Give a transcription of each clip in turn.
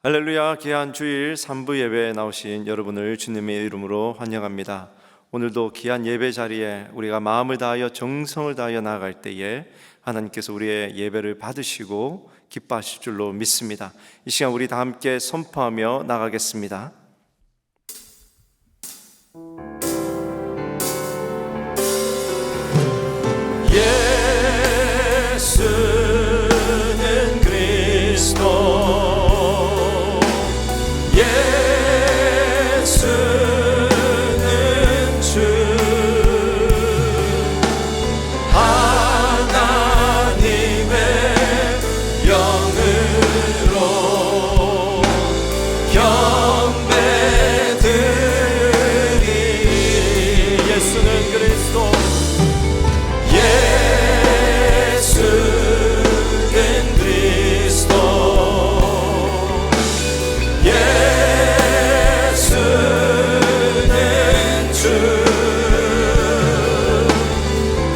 할렐루야. 귀한 주일 3부 예배에 나오신 여러분을 주님의 이름으로 환영합니다. 오늘도 귀한 예배 자리에 우리가 마음을 다하여 정성을 다하여 나아갈 때에 하나님께서 우리의 예배를 받으시고 기뻐하실 줄로 믿습니다. 이 시간 우리 다 함께 선포하며 나가겠습니다. 예수는 그리스도, 예수는 주, 하나님의 영으로 경배드리리. 예수는 그리스도, 예수는 그리스도, 예수는 주,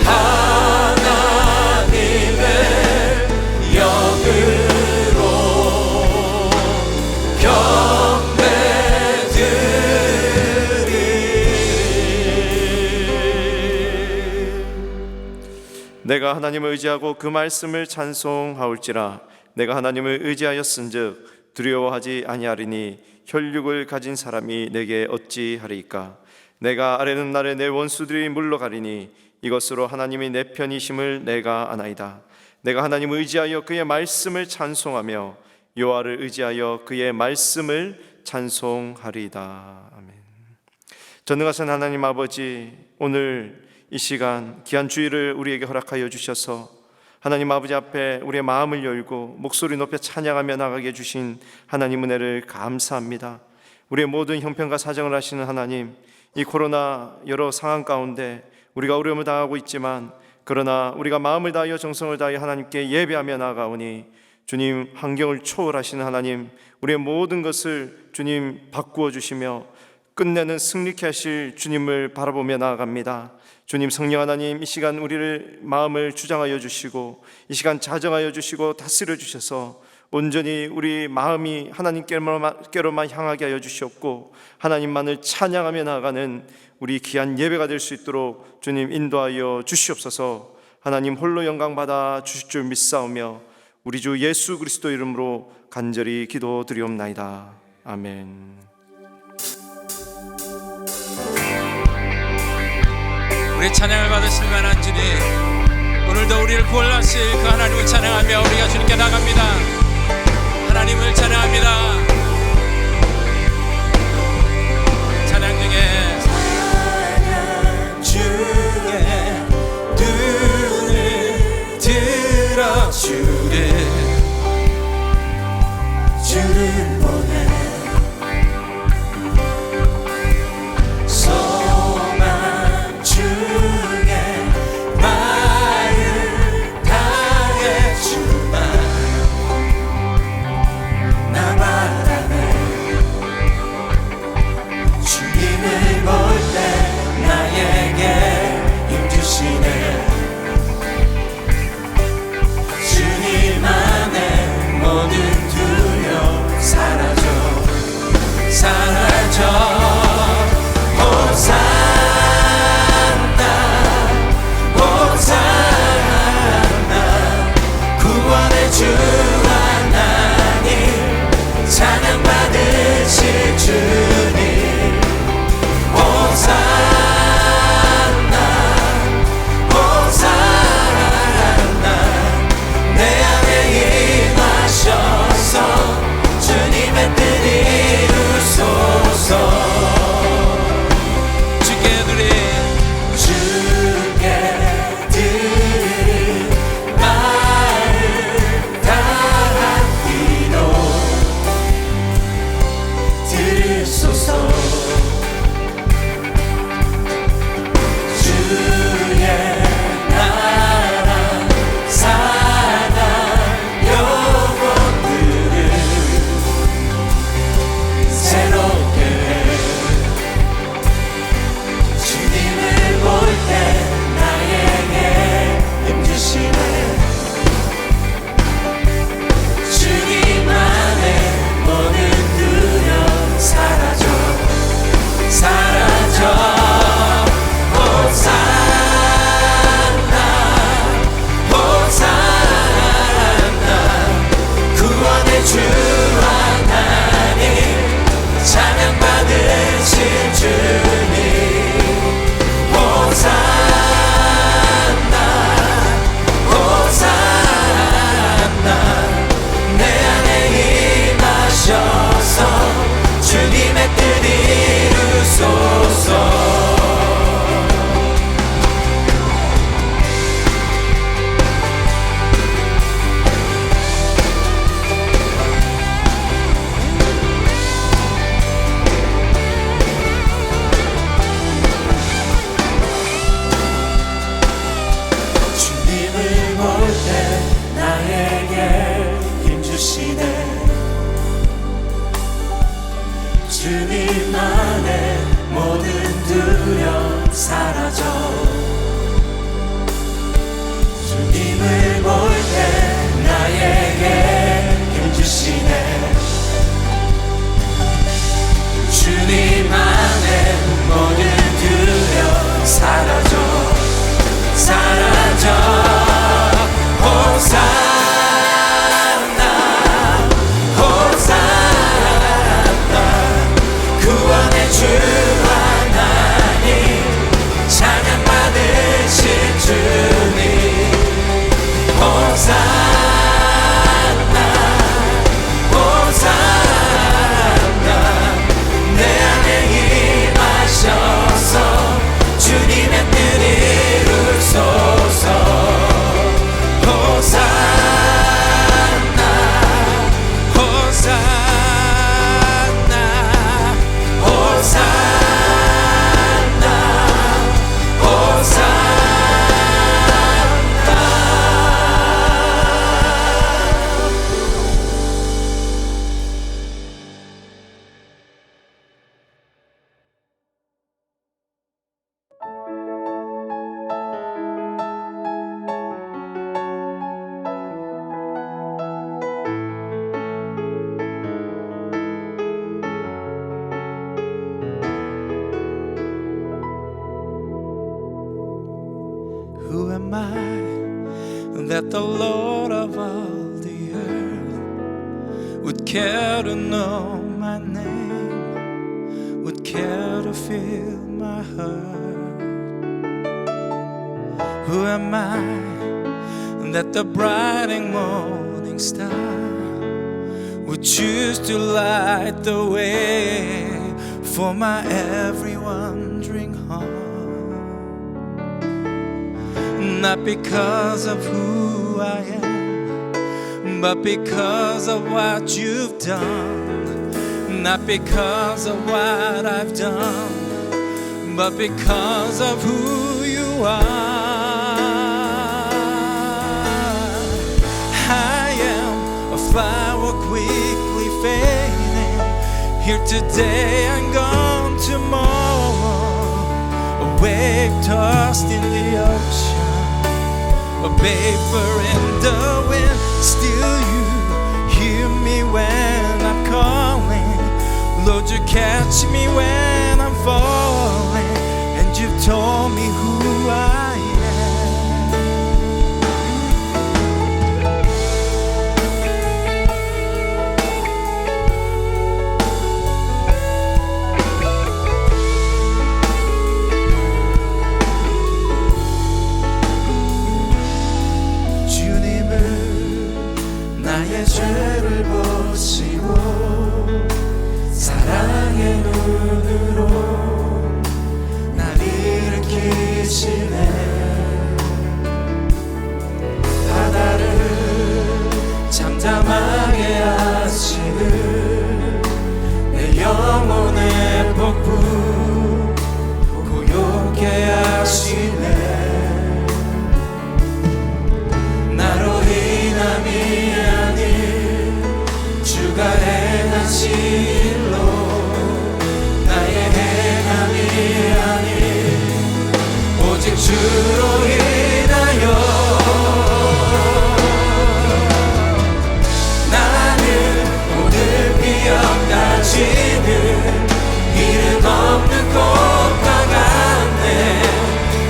하나님의 영으로 경배드리리. 내가 하나님을 의지하고 그 말씀을 찬송하올지라. 내가 하나님을 의지하였은즉 두려워하지 아니하리니 혈육을 가진 사람이 내게 어찌하리이까. 내가 아뢰는 날에 내 원수들이 물러가리니 이것으로 하나님이 내 편이심을 내가 아나이다. 내가 하나님을 의지하여 그의 말씀을 찬송하며 여호와를 의지하여 그의 말씀을 찬송하리이다. 아멘. 전능하신 하나님 아버지, 오늘 이 시간 귀한 주일을 우리에게 허락하여 주셔서 하나님 아버지 앞에 우리의 마음을 열고 목소리 높여 찬양하며 나가게 해주신 하나님 은혜를 감사합니다. 우리의 모든 형편과 사정을 아시는 하나님, 이 코로나 여러 상황 가운데 우리가 어려움을 당하고 있지만 그러나 우리가 마음을 다하여 정성을 다하여 하나님께 예배하며 나아가오니 주님, 환경을 초월하시는 하나님, 우리의 모든 것을 주님 바꾸어 주시며 끝내는 승리케 하실 주님을 바라보며 나아갑니다. 주님, 성령 하나님, 이 시간 우리를 마음을 주장하여 주시고 이 시간 자정하여 주시고 다스려 주셔서 온전히 우리 마음이 하나님께로만 향하게 하여 주시옵고 하나님만을 찬양하며 나아가는 우리 귀한 예배가 될 수 있도록 주님 인도하여 주시옵소서. 하나님 홀로 영광 받아 주실 줄 믿사오며 우리 주 예수 그리스도 이름으로 간절히 기도드리옵나이다. 아멘. 우리 찬양을 받으실 만한 주님, 오늘도 우리를 구원하실 그 하나님을 찬양하며 우리가 주님께 나갑니다. 하나님을 찬양합니다. 찬양 중에 눈을 들어 주를 보내 나만 주님 안에 모든 두려움 사라져 주님을 볼 때 나에게 힘 주시네 주님 안에 모든 두려움 사라져 호산나 구원의 주 하나님 찬양 받으신 주님 호산나 내 안에 임하셔서 주님의 뜻 이루소서 호산나 Who am I that the Lord of all the earth would care to know my name, would care to feel my hurt? Who am I that the bright and morning star would choose to light the way for my every wandering heart? Not because of who I am, but because of what you've done. Not because of what I've done, but because of who you are. I am a flower quickly fading, here today and gone tomorrow. A wave tossed in the ocean, a vapor in the wind. Still you hear me when I'm calling. Lord, you catch me when I'm falling, and you've told me who I 나의 죄를 보시고 사랑의 눈으로 날 일으키시네 바다를 잠잠하게 하시는 내 영혼의 복부 고요케 하시네 나로 인함이 주가 행하신 일로 나의 행함이 아닌 오직 주로 인하여 나는 오늘 기억나지는 이름 없는 꽃과 같네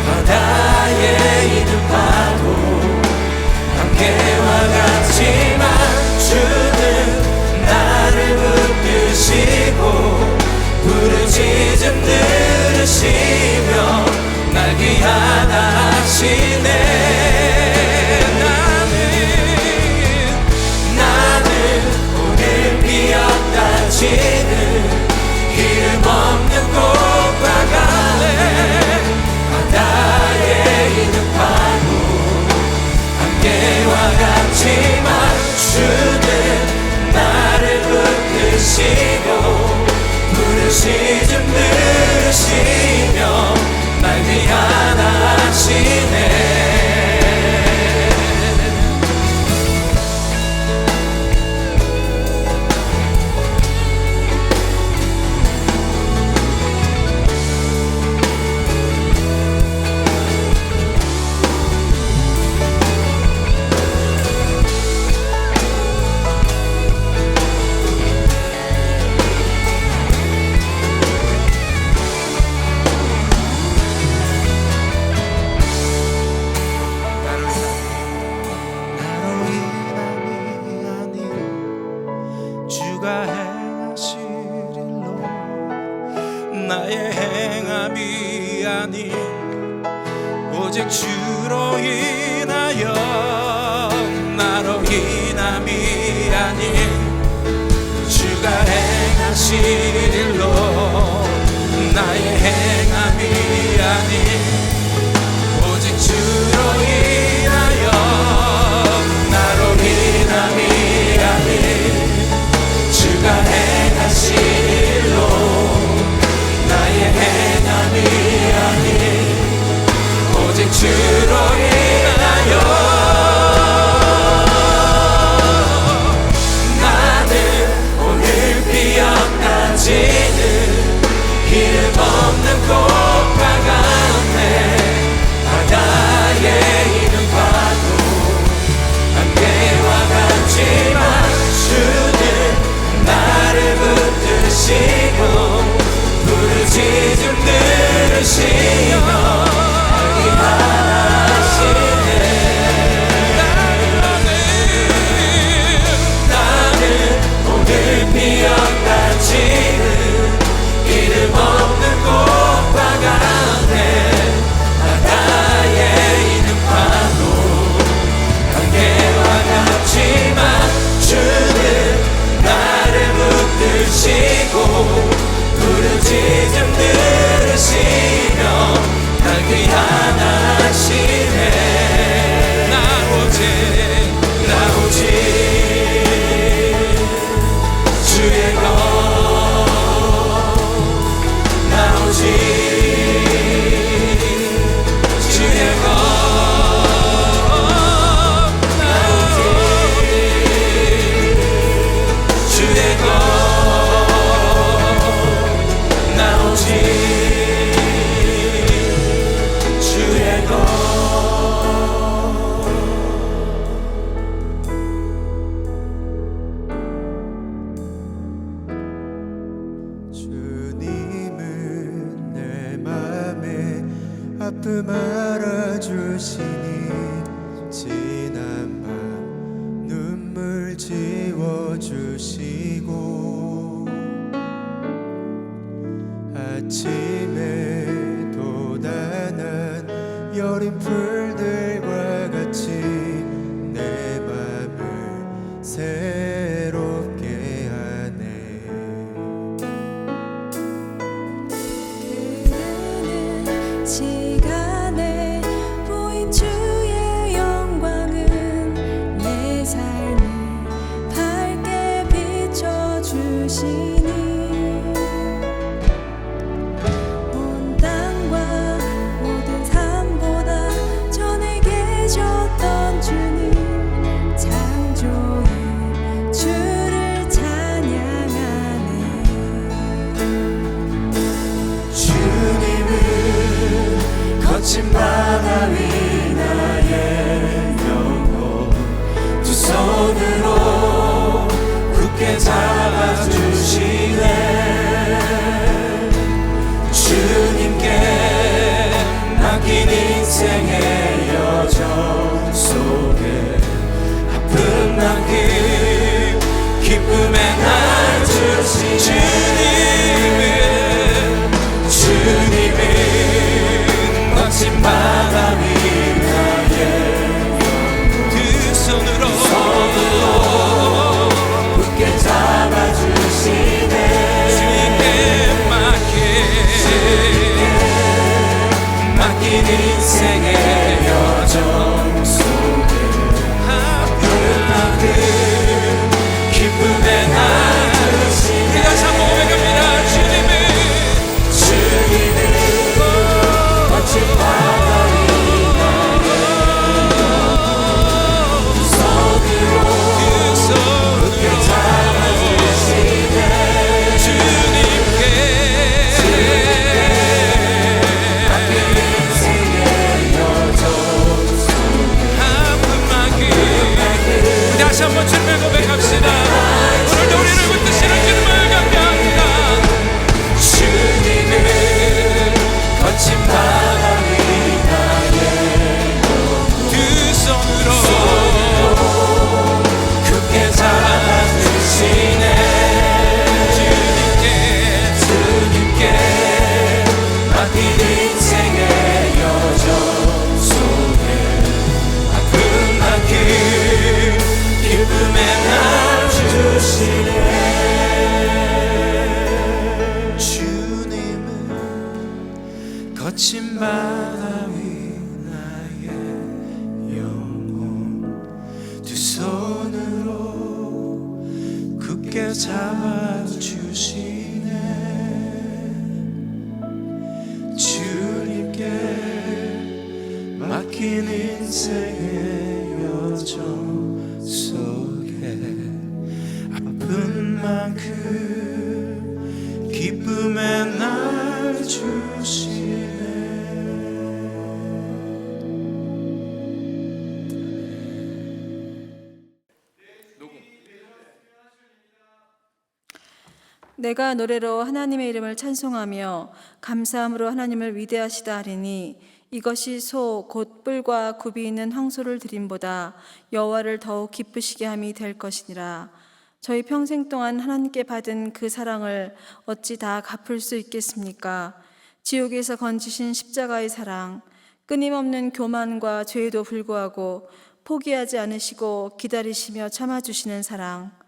바다에 있는 파도 함께와 같지만 주는 나를 붙드시고 부르짖음 들으시며 날 귀하다 주가 행하실 일로 나의 행함이 아닌 오직 주로 인하여 나로 인함이 아닌 주가 행하실 일로 나의 행함이 아닌 오직 주로 인하여 나로 인함이 아닌 주가 행하실 일로 나의 행함이 아닌 오직 주로 인하여 이름 없는 꽃과 같네 바다에 있는 파도 안개와 같지만 주는 나를 붙드시고 부르짖음 들으시며 알기 하시네 나는 오늘 피어나지는 이름 없는 꽃과 같네 바다에 있는 파도 안개와 같지만 주는 나를 붙드시고 부르짖음 들으시며 날 귀환하시네 나 오직 주의 것 아픔 알아주시니 지난 밤 눈물 지워주시고 아침에 돋아난 여린 풀들과 같이 내 맘을 새롭게 하네 시간에 보인 주의 영광은 내 삶을 밝게 비춰주시니 온 땅과 모든 삶보다 전에 계셨던 주님 창조인 주를 찬양하네 주님은 거친 바다 위 나의 영혼 두 손으로 굳게 잡아주시네 주님께 맡긴 인생의 여정 속에 아픈 만큼 기쁨의 날 주신 주님은 거친 바다 위 나의 두 손으로 굳게 잡아주시네 잡아주시네. 주님께 맡긴 인생의 여정 속에 아픈 만큼 기쁨의 날 주시네. 내가 노래로 하나님의 이름을 찬송하며 감사함으로 하나님을 위대하시다 하리니 이것이 소 곧 뿔과 굽이 있는 황소를 드림보다 여호와를 더욱 기쁘시게 함이 될 것이니라. 저희 평생 동안 하나님께 받은 그 사랑을 어찌 다 갚을 수 있겠습니까? 지옥에서 건지신 십자가의 사랑, 끊임없는 교만과 죄에도 불구하고 포기하지 않으시고 기다리시며 참아주시는 사랑,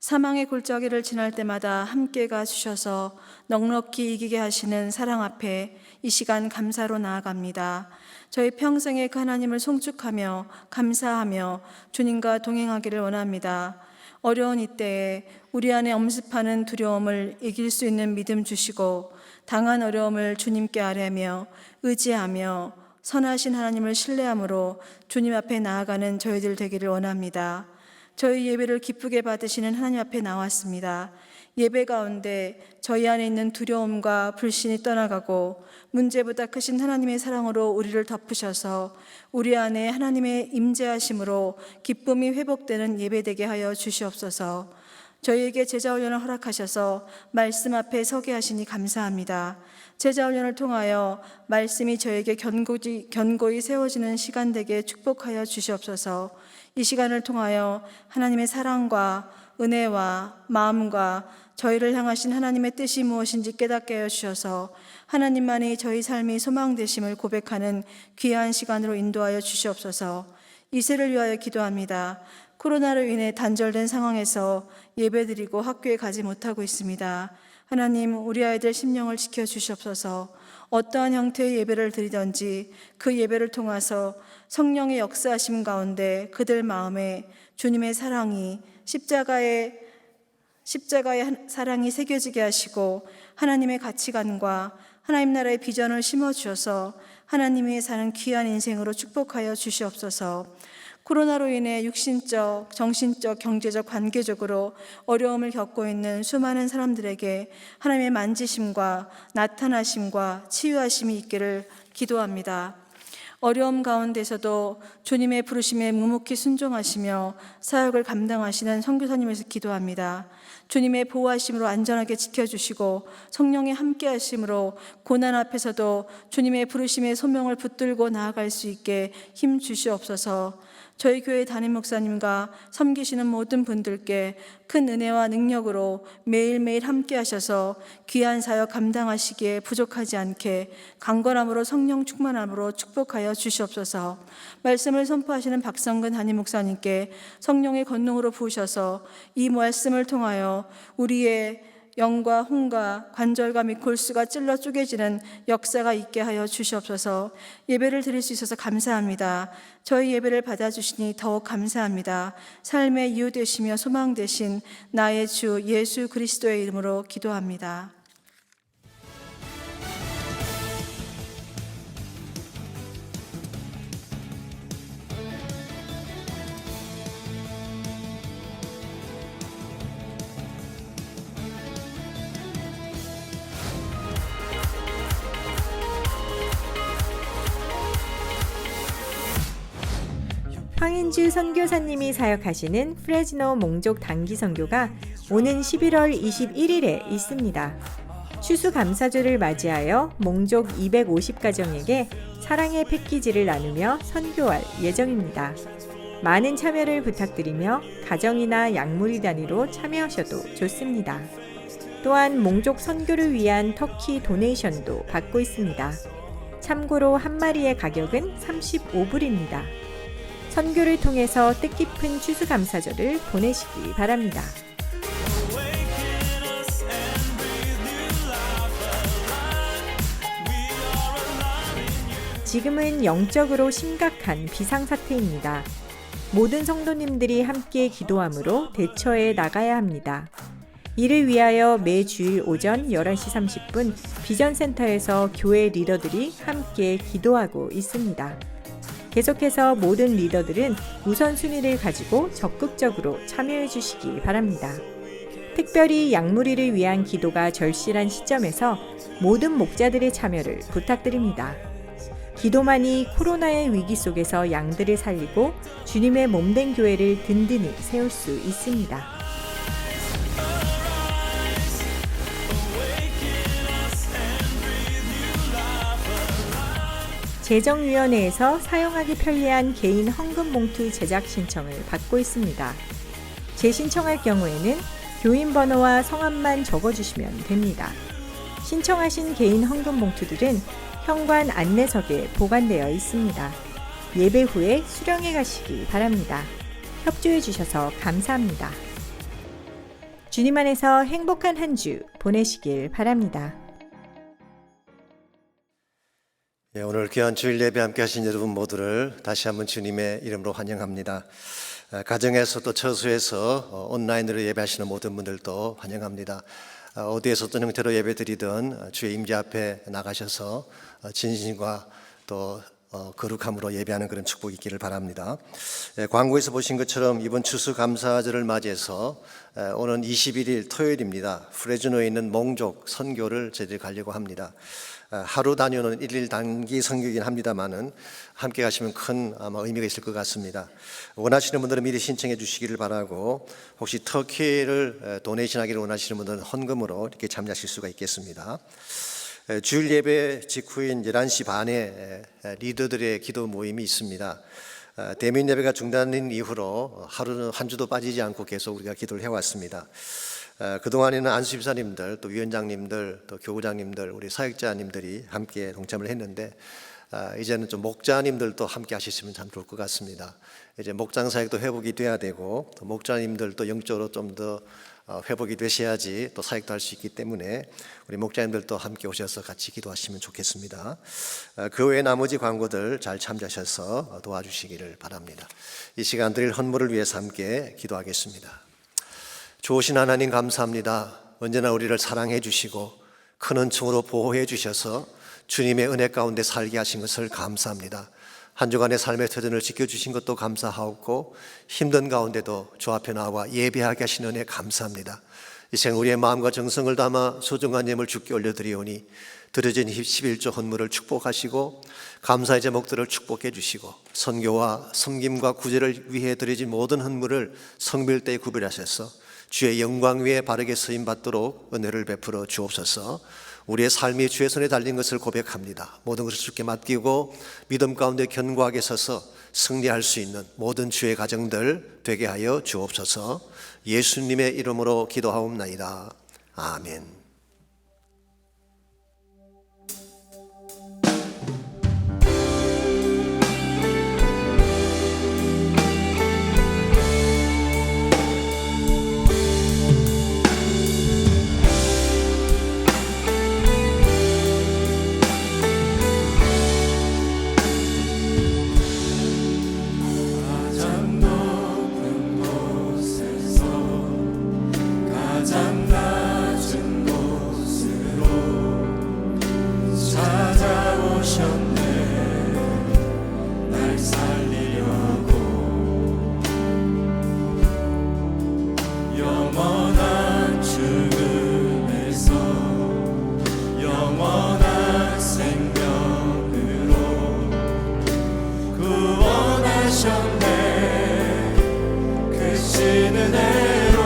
사망의 골짜기를 지날 때마다 함께 가주셔서 넉넉히 이기게 하시는 사랑 앞에 이 시간 감사로 나아갑니다. 저희 평생에 그 하나님을 송축하며 감사하며 주님과 동행하기를 원합니다. 어려운 이때에 우리 안에 엄습하는 두려움을 이길 수 있는 믿음 주시고 당한 어려움을 주님께 아뢰며 의지하며 선하신 하나님을 신뢰함으로 주님 앞에 나아가는 저희들 되기를 원합니다. 저희 예배를 기쁘게 받으시는 하나님 앞에 나왔습니다. 예배 가운데 저희 안에 있는 두려움과 불신이 떠나가고 문제보다 크신 하나님의 사랑으로 우리를 덮으셔서 우리 안에 하나님의 임재하심으로 기쁨이 회복되는 예배되게 하여 주시옵소서. 저희에게 제자훈련을 허락하셔서 말씀 앞에 서게 하시니 감사합니다. 제자훈련을 통하여 말씀이 저에게 견고히 세워지는 시간 되게 축복하여 주시옵소서. 이 시간을 통하여 하나님의 사랑과 은혜와 마음과 저희를 향하신 하나님의 뜻이 무엇인지 깨닫게 하여 주셔서 하나님만이 저희 삶이 소망되심을 고백하는 귀한 시간으로 인도하여 주시옵소서. 이세를 위하여 기도합니다. 코로나로 인해 단절된 상황에서 예배드리고 학교에 가지 못하고 있습니다. 하나님, 우리 아이들 심령을 지켜주시옵소서. 어떠한 형태의 예배를 드리든지 그 예배를 통해서 성령의 역사하심 가운데 그들 마음에 주님의 사랑이 십자가의 사랑이 새겨지게 하시고 하나님의 가치관과 하나님 나라의 비전을 심어주셔서 하나님이 사는 귀한 인생으로 축복하여 주시옵소서. 코로나로 인해 육신적, 정신적, 경제적, 관계적으로 어려움을 겪고 있는 수많은 사람들에게 하나님의 만지심과 나타나심과 치유하심이 있기를 기도합니다. 어려움 가운데서도 주님의 부르심에 묵묵히 순종하시며 사역을 감당하시는 선교사님에서 기도합니다. 주님의 보호하심으로 안전하게 지켜주시고 성령의 함께하심으로 고난 앞에서도 주님의 부르심의 소명을 붙들고 나아갈 수 있게 힘 주시옵소서. 저희 교회 담임 목사님과 섬기시는 모든 분들께 큰 은혜와 능력으로 매일매일 함께 하셔서 귀한 사역 감당하시기에 부족하지 않게 강건함으로 성령 충만함으로 축복하여 주시옵소서. 말씀을 선포하시는 박성근 담임 목사님께 성령의 권능으로 부으셔서 이 말씀을 통하여 우리의 영과 혼과 관절과 및 골수가 찔러 쪼개지는 역사가 있게 하여 주시옵소서. 예배를 드릴 수 있어서 감사합니다. 저희 예배를 받아주시니 더욱 감사합니다. 삶의 이유 되시며 소망 되신 나의 주 예수 그리스도의 이름으로 기도합니다. 황인주 선교사님이 사역하시는 프레즈노 몽족 단기 선교가 오는 11월 21일에 있습니다. 추수감사절을 맞이하여 몽족 250가정에게 사랑의 패키지를 나누며 선교할 예정입니다. 많은 참여를 부탁드리며 가정이나 약물이 단위로 참여하셔도 좋습니다. 또한 몽족 선교를 위한 터키 도네이션도 받고 있습니다. 참고로 한 마리의 가격은 35불입니다. 선교를 통해서 뜻깊은 추수감사절을 보내시기 바랍니다. 지금은 영적으로 심각한 비상사태입니다. 모든 성도님들이 함께 기도함으로 대처해 나가야 합니다. 이를 위하여 매주일 오전 11시 30분 비전센터에서 교회 리더들이 함께 기도하고 있습니다. 계속해서 모든 리더들은 우선순위를 가지고 적극적으로 참여해 주시기 바랍니다. 특별히 약물이를 위한 기도가 절실한 시점에서 모든 목자들의 참여를 부탁드립니다. 기도만이 코로나의 위기 속에서 양들을 살리고 주님의 몸된 교회를 든든히 세울 수 있습니다. 재정위원회에서 사용하기 편리한 개인 헌금 봉투 제작 신청을 받고 있습니다. 재신청할 경우에는 교인 번호와 성함만 적어주시면 됩니다. 신청하신 개인 헌금 봉투들은 현관 안내석에 보관되어 있습니다. 예배 후에 수령해 가시기 바랍니다. 협조해 주셔서 감사합니다. 주님 안에서 행복한 한 주 보내시길 바랍니다. 오늘 귀한 주일 예배 함께 하신 여러분 모두를 다시 한번 주님의 이름으로 환영합니다. 가정에서 또 처소에서 온라인으로 예배하시는 모든 분들도 환영합니다. 어디에서 어떤 형태로 예배드리든 주의 임재 앞에 나가셔서 진심과 또 거룩함으로 예배하는 그런 축복이 있기를 바랍니다. 광고에서 보신 것처럼 이번 추수감사절을 맞이해서 오는 21일 토요일입니다. 프레즈노에 있는 몽족 선교를 저희들이 가려고 합니다. 하루 다녀오는 1일 단기 선교이긴 합니다만은 함께 가시면 큰 아마 의미가 있을 것 같습니다. 원하시는 분들은 미리 신청해 주시기를 바라고, 혹시 터키를 도네이션하기를 원하시는 분들은 헌금으로 이렇게 참여하실 수가 있겠습니다. 주일 예배 직후인 11시 반에 리더들의 기도 모임이 있습니다. 대면 예배가 중단된 이후로 하루는 한 주도 빠지지 않고 계속 우리가 기도를 해왔습니다. 그동안에는 안수집사님들, 또 위원장님들, 또 교구장님들, 우리 사역자님들이 함께 동참을 했는데 이제는 좀 목자님들도 함께 하셨으면 참 좋을 것 같습니다. 이제 목장 사역도 회복이 돼야 되고, 또 목자님들도 영적으로 좀 더 회복이 되셔야지 또 사역도 할 수 있기 때문에 우리 목자님들도 함께 오셔서 같이 기도하시면 좋겠습니다. 그 외에 나머지 광고들 잘 참조하셔서 도와주시기를 바랍니다. 이 시간 드릴 헌물을 위해서 함께 기도하겠습니다. 좋으신 하나님 감사합니다. 언제나 우리를 사랑해 주시고 큰 은총으로 보호해 주셔서 주님의 은혜 가운데 살게 하신 것을 감사합니다. 한 주간의 삶의 터전을 지켜주신 것도 감사하고, 힘든 가운데도 주 앞에 나와 예배하게 하신 은혜 감사합니다. 이 시간 우리의 마음과 정성을 담아 소중한 예물 주께 올려드리오니 드려진 11조 헌물을 축복하시고 감사의 제목들을 축복해 주시고, 선교와 섬김과 구제를 위해 드려진 모든 헌물을 성밀대에 구별하셔서 주의 영광 위에 바르게 쓰임받도록 은혜를 베풀어 주옵소서. 우리의 삶이 주의 손에 달린 것을 고백합니다. 모든 것을 주께 맡기고 믿음 가운데 견고하게 서서 승리할 수 있는 모든 주의 가정들 되게 하여 주옵소서. 예수님의 이름으로 기도하옵나이다. 아멘. 구원하셨네. 크신 은혜로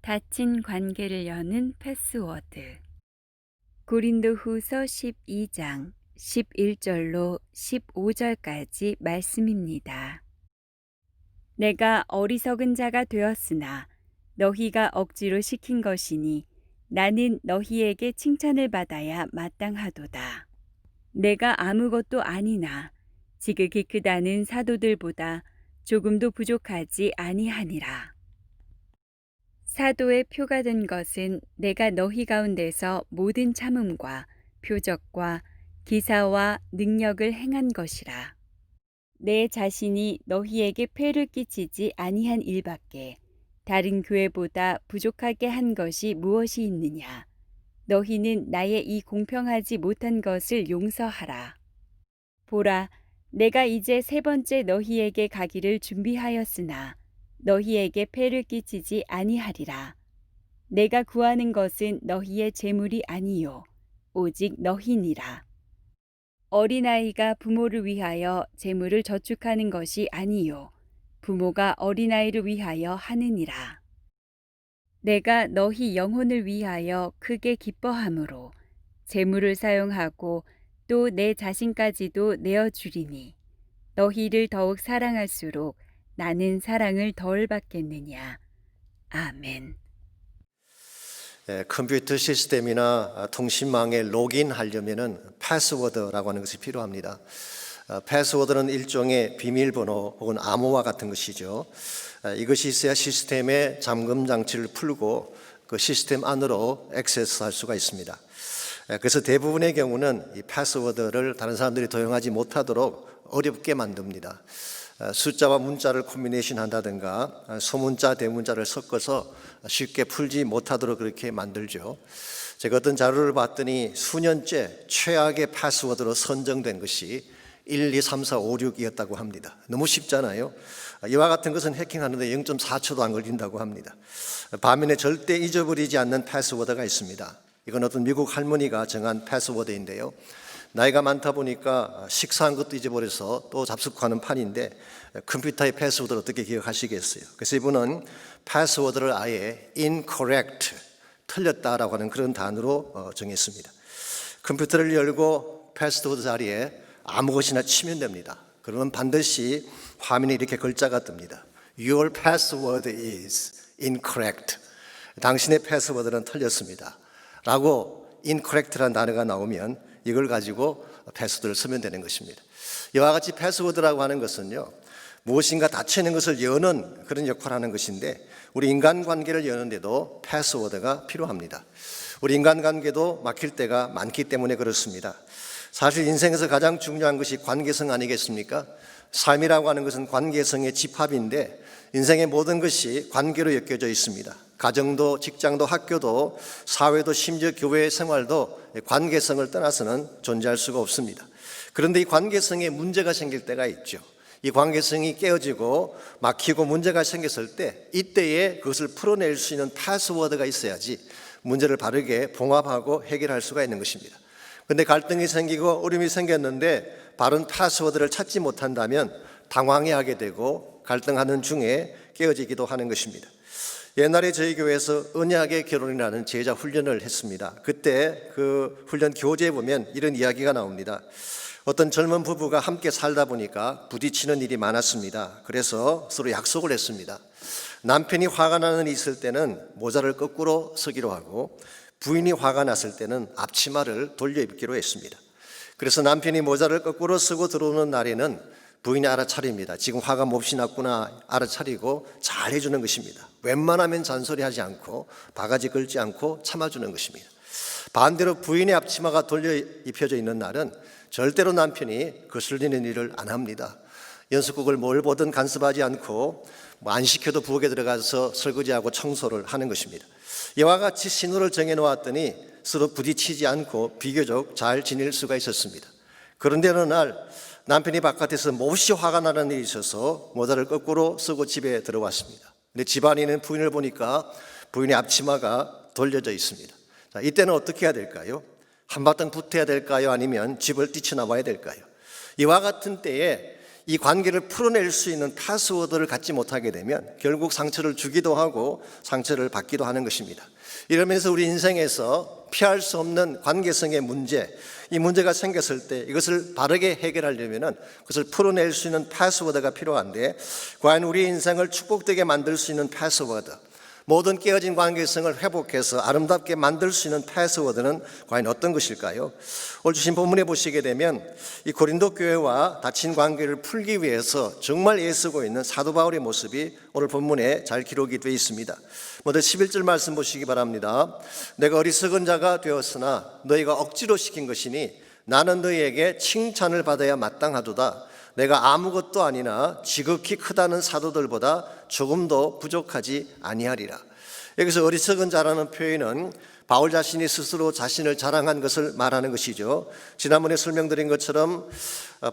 닫힌 관계를 여는 패스워드. 고린도후서 12장 11절로 15절까지 말씀입니다. 내가 어리석은 자가 되었으나 너희가 억지로 시킨 것이니 나는 너희에게 칭찬을 받아야 마땅하도다. 내가 아무것도 아니나 지극히 크다는 사도들보다 조금도 부족하지 아니하니라. 사도의 표가 된 것은 내가 너희 가운데서 모든 참음과 표적과 기사와 능력을 행한 것이라. 내 자신이 너희에게 폐를 끼치지 아니한 일밖에 다른 교회보다 부족하게 한 것이 무엇이 있느냐. 너희는 나의 이 공평하지 못한 것을 용서하라. 보라, 내가 이제 세 번째 너희에게 가기를 준비하였으나 너희에게 폐를 끼치지 아니하리라. 내가 구하는 것은 너희의 재물이 아니요 오직 너희니라. 어린아이가 부모를 위하여 재물을 저축하는 것이 아니요 부모가 어린아이를 위하여 하느니라. 내가 너희 영혼을 위하여 크게 기뻐함으로 재물을 사용하고 또 내 자신까지도 내어주리니 너희를 더욱 사랑할수록 나는 사랑을 덜 받겠느냐. 아멘. 컴퓨터 시스템이나 통신망에 로그인하려면은 패스워드라고 하는 것이 필요합니다. 패스워드는 일종의 비밀번호 혹은 암호화 같은 것이죠. 이것이 있어야 시스템의 잠금 장치를 풀고 그 시스템 안으로 액세스할 수가 있습니다. 그래서 대부분의 경우는 이 패스워드를 다른 사람들이 도용하지 못하도록 어렵게 만듭니다. 숫자와 문자를 콤비네이션 한다든가 소문자, 대문자를 섞어서 쉽게 풀지 못하도록 그렇게 만들죠. 제가 어떤 자료를 봤더니 수년째 최악의 패스워드로 선정된 것이 1, 2, 3, 4, 5, 6이었다고 합니다. 너무 쉽잖아요. 이와 같은 것은 해킹하는데 0.4초도 안 걸린다고 합니다. 반면에 절대 잊어버리지 않는 패스워드가 있습니다. 이건 어떤 미국 할머니가 정한 패스워드인데요. 나이가 많다 보니까 식사한 것도 잊어버려서 또 잡숫하는 판인데 컴퓨터의 패스워드를 어떻게 기억하시겠어요? 그래서 이분은 패스워드를 아예 incorrect, 틀렸다라고 하는 그런 단어로 정했습니다. 컴퓨터를 열고 패스워드 자리에 아무것이나 치면 됩니다. 그러면 반드시 화면에 이렇게 글자가 뜹니다. Your password is incorrect. 당신의 패스워드는 틀렸습니다. 라고 incorrect라는 단어가 나오면 이걸 가지고 패스워드를 쓰면 되는 것입니다. 이와 같이 패스워드라고 하는 것은요, 무엇인가 닫히는 것을 여는 그런 역할을 하는 것인데 우리 인간관계를 여는데도 패스워드가 필요합니다. 우리 인간관계도 막힐 때가 많기 때문에 그렇습니다. 사실 인생에서 가장 중요한 것이 관계성 아니겠습니까? 삶이라고 하는 것은 관계성의 집합인데 인생의 모든 것이 관계로 엮여져 있습니다. 가정도, 직장도, 학교도, 사회도, 심지어 교회 생활도 관계성을 떠나서는 존재할 수가 없습니다. 그런데 이 관계성에 문제가 생길 때가 있죠. 이 관계성이 깨어지고 막히고 문제가 생겼을 때 이때에 그것을 풀어낼 수 있는 패스워드가 있어야지 문제를 바르게 봉합하고 해결할 수가 있는 것입니다. 그런데 갈등이 생기고 어려움이 생겼는데 바른 패스워드를 찾지 못한다면 당황해하게 되고 갈등하는 중에 깨어지기도 하는 것입니다. 옛날에 저희 교회에서 언약의 결혼이라는 제자 훈련을 했습니다. 그때 그 훈련 교재에 보면 이런 이야기가 나옵니다. 어떤 젊은 부부가 함께 살다 보니까 부딪히는 일이 많았습니다. 그래서 서로 약속을 했습니다. 남편이 화가 나는 일이 있을 때는 모자를 거꾸로 쓰기로 하고 부인이 화가 났을 때는 앞치마를 돌려 입기로 했습니다. 그래서 남편이 모자를 거꾸로 쓰고 들어오는 날에는 부인이 알아차립니다. 지금 화가 몹시 났구나 알아차리고 잘 해주는 것입니다. 웬만하면 잔소리하지 않고 바가지 긁지 않고 참아주는 것입니다. 반대로 부인의 앞치마가 돌려 입혀져 있는 날은 절대로 남편이 거슬리는 일을 안 합니다. 연습곡을 뭘 보든 간섭하지 않고 안 시켜도 부엌에 들어가서 설거지하고 청소를 하는 것입니다. 이와 같이 신호를 정해놓았더니 서로 부딪히지 않고 비교적 잘 지낼 수가 있었습니다. 그런데 어느 날 남편이 바깥에서 몹시 화가 나는 일이 있어서 모자를 거꾸로 쓰고 집에 들어왔습니다. 근데 집안에는 부인을 보니까 부인의 앞치마가 돌려져 있습니다. 자, 이때는 어떻게 해야 될까요? 한바탕 붙어야 될까요? 아니면 집을 뛰쳐나와야 될까요? 이와 같은 때에 이 관계를 풀어낼 수 있는 패스워드를 갖지 못하게 되면 결국 상처를 주기도 하고 상처를 받기도 하는 것입니다. 이러면서 우리 인생에서 피할 수 없는 관계성의 문제, 이 문제가 생겼을 때 이것을 바르게 해결하려면 그것을 풀어낼 수 있는 패스워드가 필요한데, 과연 우리 인생을 축복되게 만들 수 있는 패스워드, 모든 깨어진 관계성을 회복해서 아름답게 만들 수 있는 패스워드는 과연 어떤 것일까요? 오늘 주신 본문에 보시게 되면 이 고린도 교회와 닫힌 관계를 풀기 위해서 정말 애쓰고 있는 사도 바울의 모습이 오늘 본문에 잘 기록이 되어 있습니다. 먼저 11절 말씀 보시기 바랍니다. 내가 어리석은 자가 되었으나 너희가 억지로 시킨 것이니 나는 너희에게 칭찬을 받아야 마땅하도다. 내가 아무것도 아니나 지극히 크다는 사도들보다 조금도 부족하지 아니하리라. 여기서 어리석은 자라는 표현은 바울 자신이 스스로 자신을 자랑한 것을 말하는 것이죠. 지난번에 설명드린 것처럼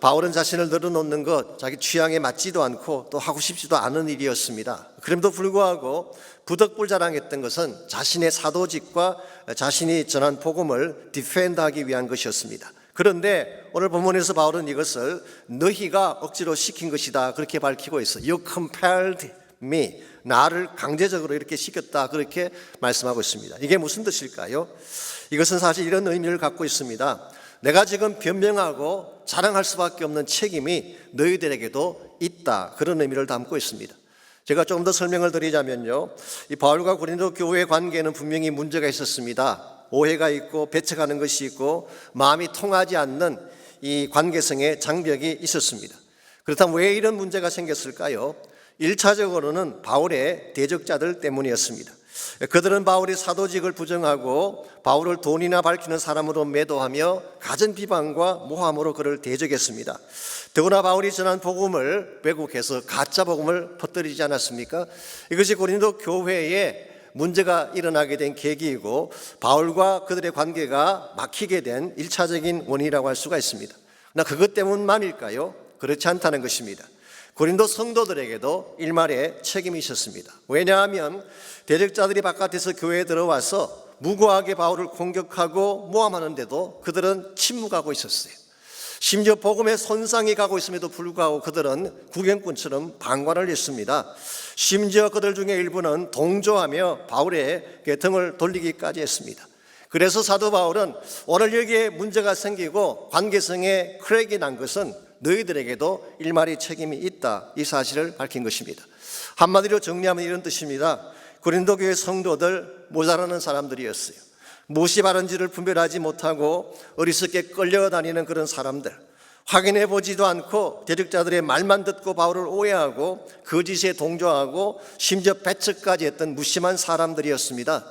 바울은 자신을 늘어놓는 것, 자기 취향에 맞지도 않고 또 하고 싶지도 않은 일이었습니다. 그럼에도 불구하고 부덕불 자랑했던 것은 자신의 사도직과 자신이 전한 복음을 디펜드하기 위한 것이었습니다. 그런데 오늘 본문에서 바울은 이것을 너희가 억지로 시킨 것이다 그렇게 밝히고 있어. You compelled me. 나를 강제적으로 이렇게 시켰다 그렇게 말씀하고 있습니다. 이게 무슨 뜻일까요? 이것은 사실 이런 의미를 갖고 있습니다. 내가 지금 변명하고 자랑할 수밖에 없는 책임이 너희들에게도 있다, 그런 의미를 담고 있습니다. 제가 좀 더 설명을 드리자면요, 이 바울과 고린도 교회의 관계에는 분명히 문제가 있었습니다. 오해가 있고 배척하는 것이 있고 마음이 통하지 않는 이 관계성의 장벽이 있었습니다. 그렇다면 왜 이런 문제가 생겼을까요? 1차적으로는 바울의 대적자들 때문이었습니다. 그들은 바울의 사도직을 부정하고 바울을 돈이나 밝히는 사람으로 매도하며 가진 비방과 모함으로 그를 대적했습니다. 더구나 바울이 전한 복음을 왜곡해서 가짜 복음을 퍼뜨리지 않았습니까? 이것이 고린도 교회에 문제가 일어나게 된 계기이고 바울과 그들의 관계가 막히게 된 1차적인 원인이라고 할 수가 있습니다. 그러나 그것 때문만일까요? 그렇지 않다는 것입니다. 고린도 성도들에게도 일말의 책임이 있었습니다. 왜냐하면 대적자들이 바깥에서 교회에 들어와서 무고하게 바울을 공격하고 모함하는데도 그들은 침묵하고 있었어요. 심지어 복음에 손상이 가고 있음에도 불구하고 그들은 구경꾼처럼 방관을 했습니다. 심지어 그들 중에 일부는 동조하며 바울에게 등을 돌리기까지 했습니다. 그래서 사도 바울은 오늘 여기에 문제가 생기고 관계성에 크랙이 난 것은 너희들에게도 일말의 책임이 있다, 이 사실을 밝힌 것입니다. 한마디로 정리하면 이런 뜻입니다. 고린도 교회 성도들 모자라는 사람들이었어요. 무엇이 바른지를 분별하지 못하고 어리석게 끌려다니는 그런 사람들, 확인해 보지도 않고 대적자들의 말만 듣고 바울을 오해하고 거짓에 동조하고 심지어 배척까지 했던 무심한 사람들이었습니다.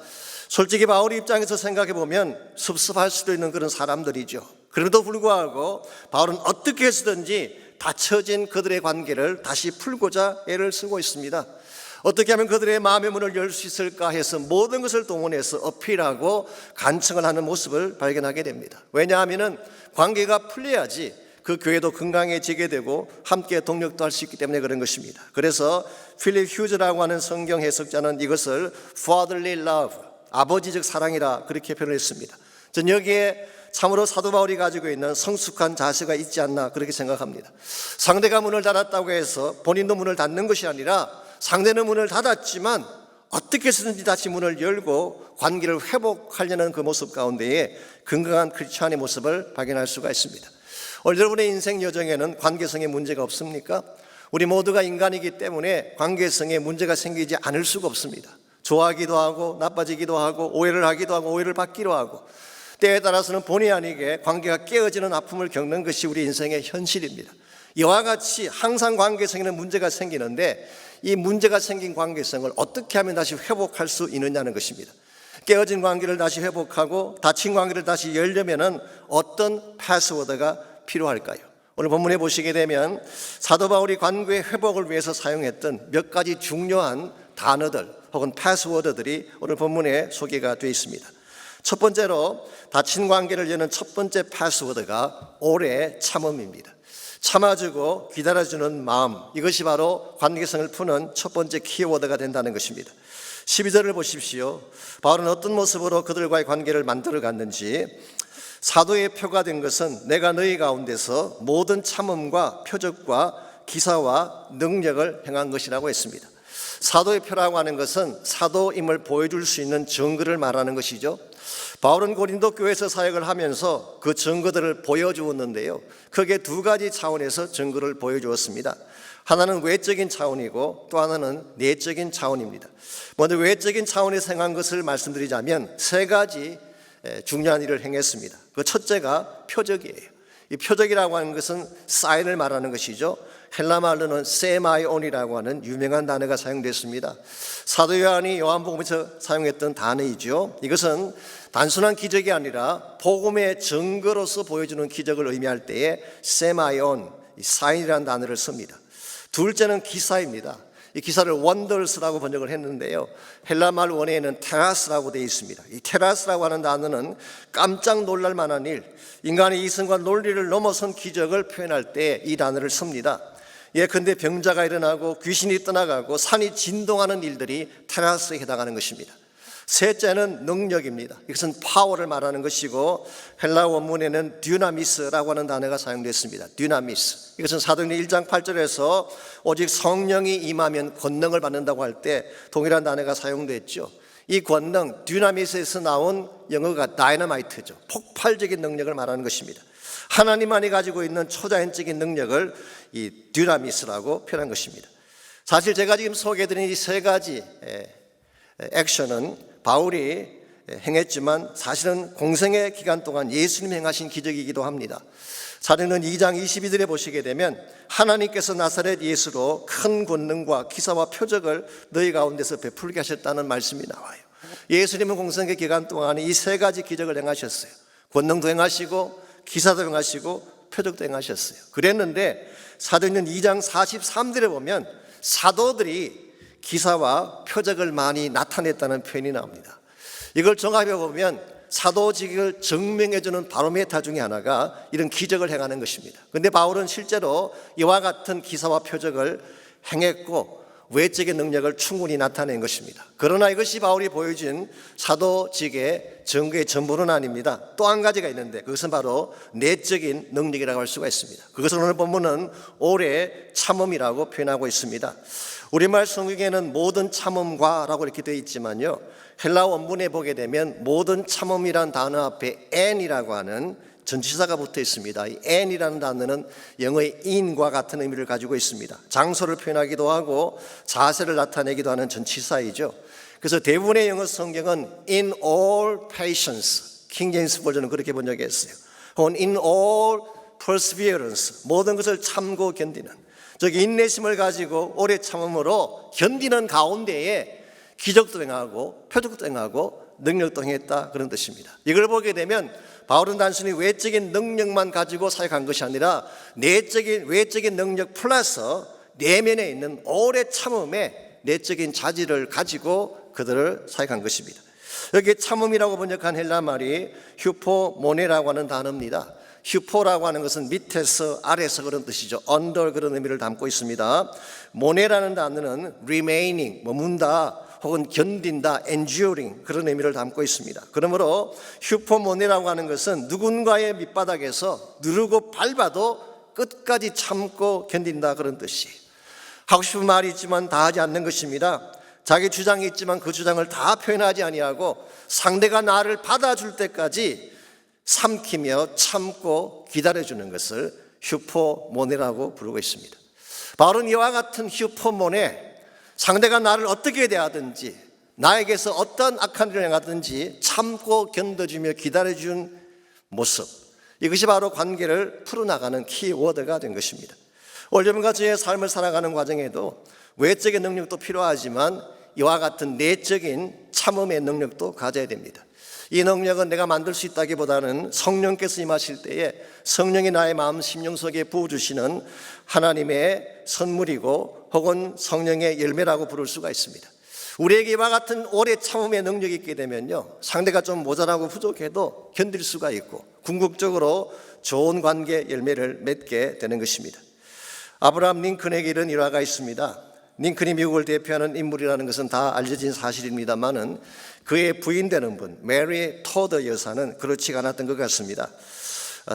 솔직히 바울 입장에서 생각해 보면 섭섭할 수도 있는 그런 사람들이죠. 그럼에도 불구하고 바울은 어떻게 해서든지 닫혀진 그들의 관계를 다시 풀고자 애를 쓰고 있습니다. 어떻게 하면 그들의 마음의 문을 열 수 있을까 해서 모든 것을 동원해서 어필하고 간청을 하는 모습을 발견하게 됩니다. 왜냐하면 관계가 풀려야지 그 교회도 건강해지게 되고 함께 동력도 할 수 있기 때문에 그런 것입니다. 그래서 필립 휴즈라고 하는 성경 해석자는 이것을 fatherly love, 아버지적 사랑이라 그렇게 표현했습니다. 전 여기에 참으로 사도 바울이 가지고 있는 성숙한 자세가 있지 않나 그렇게 생각합니다. 상대가 문을 닫았다고 해서 본인도 문을 닫는 것이 아니라 상대는 문을 닫았지만 어떻게 해서든지 다시 문을 열고 관계를 회복하려는 그 모습 가운데에 건강한 크리스찬의 모습을 발견할 수가 있습니다. 오늘 여러분의 인생 여정에는 관계성에 문제가 없습니까? 우리 모두가 인간이기 때문에 관계성에 문제가 생기지 않을 수가 없습니다. 좋아하기도 하고 나빠지기도 하고 오해를 하기도 하고 오해를 받기도 하고 때에 따라서는 본의 아니게 관계가 깨어지는 아픔을 겪는 것이 우리 인생의 현실입니다. 이와 같이 항상 관계성에는 문제가 생기는데 이 문제가 생긴 관계성을 어떻게 하면 다시 회복할 수 있느냐는 것입니다. 깨어진 관계를 다시 회복하고 닫힌 관계를 다시 열려면 어떤 패스워드가 필요할까요? 오늘 본문에 보시게 되면 사도 바울이 관계 회복을 위해서 사용했던 몇 가지 중요한 단어들 혹은 패스워드들이 오늘 본문에 소개가 되어 있습니다. 첫 번째로 닫힌 관계를 여는 첫 번째 패스워드가 오래 참음입니다. 참아주고 기다려주는 마음, 이것이 바로 관계성을 푸는 첫 번째 키워드가 된다는 것입니다. 12절을 보십시오. 바울은 어떤 모습으로 그들과의 관계를 만들어 갔는지, 사도의 표가 된 것은 내가 너희 가운데서 모든 참음과 표적과 기사와 능력을 행한 것이라고 했습니다. 사도의 표라고 하는 것은 사도임을 보여줄 수 있는 증거를 말하는 것이죠. 바울은 고린도 교회에서 사역을 하면서 그 증거들을 보여주었는데요, 크게 두 가지 차원에서 증거를 보여주었습니다. 하나는 외적인 차원이고 또 하나는 내적인 차원입니다. 먼저 외적인 차원에서 행한 것을 말씀드리자면 세 가지 중요한 일을 행했습니다. 그 첫째가 표적이에요. 이 표적이라고 하는 것은 사인을 말하는 것이죠. 헬라 말로는 세마이온이라고 하는 유명한 단어가 사용됐습니다. 사도 요한이 요한복음에서 사용했던 단어이죠. 이것은 단순한 기적이 아니라 복음의 증거로서 보여주는 기적을 의미할 때에 세마이온, 사인이라는 단어를 씁니다. 둘째는 기사입니다. 이 기사를 원더스라고 번역을 했는데요, 헬라말 원어에는 테라스라고 되어 있습니다. 이 테라스라고 하는 단어는 깜짝 놀랄 만한 일, 인간의 이성과 논리를 넘어선 기적을 표현할 때 이 단어를 씁니다. 예컨대 병자가 일어나고 귀신이 떠나가고 산이 진동하는 일들이 테라스에 해당하는 것입니다. 셋째는 능력입니다. 이것은 파워를 말하는 것이고 헬라 원문에는 듀나미스라고 하는 단어가 사용됐습니다. 듀나미스. 이것은 사도행전 1장 8절에서 오직 성령이 임하면 권능을 받는다고 할 때 동일한 단어가 사용됐죠. 이 권능, 듀나미스에서 나온 영어가 다이너마이트죠. 폭발적인 능력을 말하는 것입니다. 하나님만이 가지고 있는 초자연적인 능력을 이 듀나미스라고 표현한 것입니다. 사실 제가 지금 소개해드린 이 세 가지 액션은 바울이 행했지만 사실은 공생의 기간 동안 예수님이 행하신 기적이기도 합니다. 사도행전 2장 22절에 보시게 되면 하나님께서 나사렛 예수로 큰 권능과 기사와 표적을 너희 가운데서 베풀게 하셨다는 말씀이 나와요. 예수님은 공생의 기간 동안에 이 세 가지 기적을 행하셨어요. 권능도 행하시고 기사도 행하시고 표적도 행하셨어요. 그랬는데 사도행전 2장 43절에 보면 사도들이 기사와 표적을 많이 나타냈다는 표현이 나옵니다. 이걸 종합해 보면 사도직을 증명해주는 바로메타 중에 하나가 이런 기적을 행하는 것입니다. 그런데 바울은 실제로 이와 같은 기사와 표적을 행했고 외적인 능력을 충분히 나타낸 것입니다. 그러나 이것이 바울이 보여준 사도직의 증거의 전부는 아닙니다. 또 한 가지가 있는데 그것은 바로 내적인 능력이라고 할 수가 있습니다. 그것을 오늘 본문은 오래 참음이라고 표현하고 있습니다. 우리말 성경에는 모든 참음과라고 이렇게 되어 있지만요, 헬라 원문에 보게 되면 모든 참음이란 단어 앞에 n이라고 하는 전치사가 붙어 있습니다. 이 n이라는 단어는 영어의 in과 같은 의미를 가지고 있습니다. 장소를 표현하기도 하고 자세를 나타내기도 하는 전치사이죠. 그래서 대부분의 영어 성경은 in all patience, 킹 제임스 버전은 그렇게 번역했어요. 혹은 in all perseverance, 모든 것을 참고 견디는, 즉 인내심을 가지고 오래 참음으로 견디는 가운데에 기적도 행하고 표적도 행하고 능력도 행했다, 그런 뜻입니다. 이걸 보게 되면 바울은 단순히 외적인 능력만 가지고 사역한 것이 아니라 외적인 능력 플러스 내면에 있는 오래 참음의 내적인 자질을 가지고 그들을 사역한 것입니다. 여기 참음이라고 번역한 헬라 말이 휴포모네라고 하는 단어입니다. 휴포라고 하는 것은 밑에서 아래에서 그런 뜻이죠. under 그런 의미를 담고 있습니다. 모네라는 단어는 remaining, 머문다 혹은 견딘다, enduring 그런 의미를 담고 있습니다. 그러므로 휴포모네라고 하는 것은 누군가의 밑바닥에서 누르고 밟아도 끝까지 참고 견딘다, 그런 뜻이에요. 하고 싶은 말이 있지만 다 하지 않는 것입니다. 자기 주장이 있지만 그 주장을 다 표현하지 아니하고 상대가 나를 받아줄 때까지 삼키며 참고 기다려주는 것을 휴포모네라고 부르고 있습니다. 바울은 이와 같은 휴포모네, 상대가 나를 어떻게 대하든지 나에게서 어떤 악한 일을 행하든지 참고 견뎌주며 기다려준 모습, 이것이 바로 관계를 풀어나가는 키워드가 된 것입니다. 올여름과 저의 삶을 살아가는 과정에도 외적인 능력도 필요하지만 이와 같은 내적인 참음의 능력도 가져야 됩니다. 이 능력은 내가 만들 수 있다기보다는 성령께서 임하실 때에 성령이 나의 마음 심령 속에 부어주시는 하나님의 선물이고 혹은 성령의 열매라고 부를 수가 있습니다. 우리에게 이와 같은 오래 참음의 능력이 있게 되면요, 상대가 좀 모자라고 부족해도 견딜 수가 있고 궁극적으로 좋은 관계 열매를 맺게 되는 것입니다. 아브라함 링컨에게 이런 일화가 있습니다. 링컨이 미국을 대표하는 인물이라는 것은 다 알려진 사실입니다만은 그의 부인 되는 분, 메리 토더 여사는 그렇지 않았던 것 같습니다.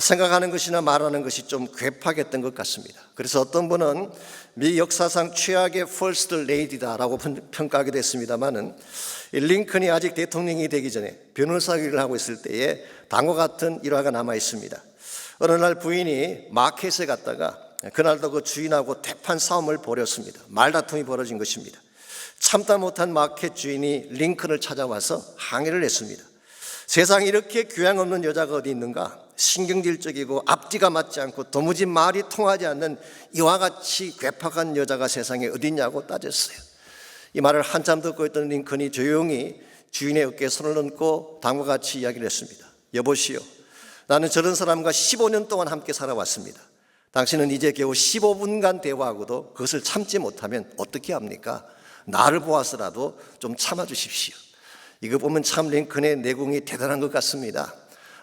생각하는 것이나 말하는 것이 좀 괴팍했던 것 같습니다. 그래서 어떤 분은 미 역사상 최악의 퍼스트 레이디다라고 평가하기도 했습니다마는 링컨이 아직 대통령이 되기 전에 변호사 일을 하고 있을 때에 다음과 같은 일화가 남아 있습니다. 어느 날 부인이 마켓에 갔다가 그날도 그 주인하고 대판 싸움을 벌였습니다. 말다툼이 벌어진 것입니다. 참다 못한 마켓 주인이 링컨을 찾아와서 항의를 했습니다. 세상에 이렇게 교양 없는 여자가 어디 있는가? 신경질적이고 앞뒤가 맞지 않고 도무지 말이 통하지 않는 이와 같이 괴팍한 여자가 세상에 어디 있냐고 따졌어요. 이 말을 한참 듣고 있던 링컨이 조용히 주인의 어깨에 손을 얹고 다음과 같이 이야기를 했습니다. 여보시오, 나는 저런 사람과 15년 동안 함께 살아왔습니다. 당신은 이제 겨우 15분간 대화하고도 그것을 참지 못하면 어떻게 합니까? 나를 보아서라도 좀 참아주십시오. 이거 보면 참 링컨의 내공이 대단한 것 같습니다.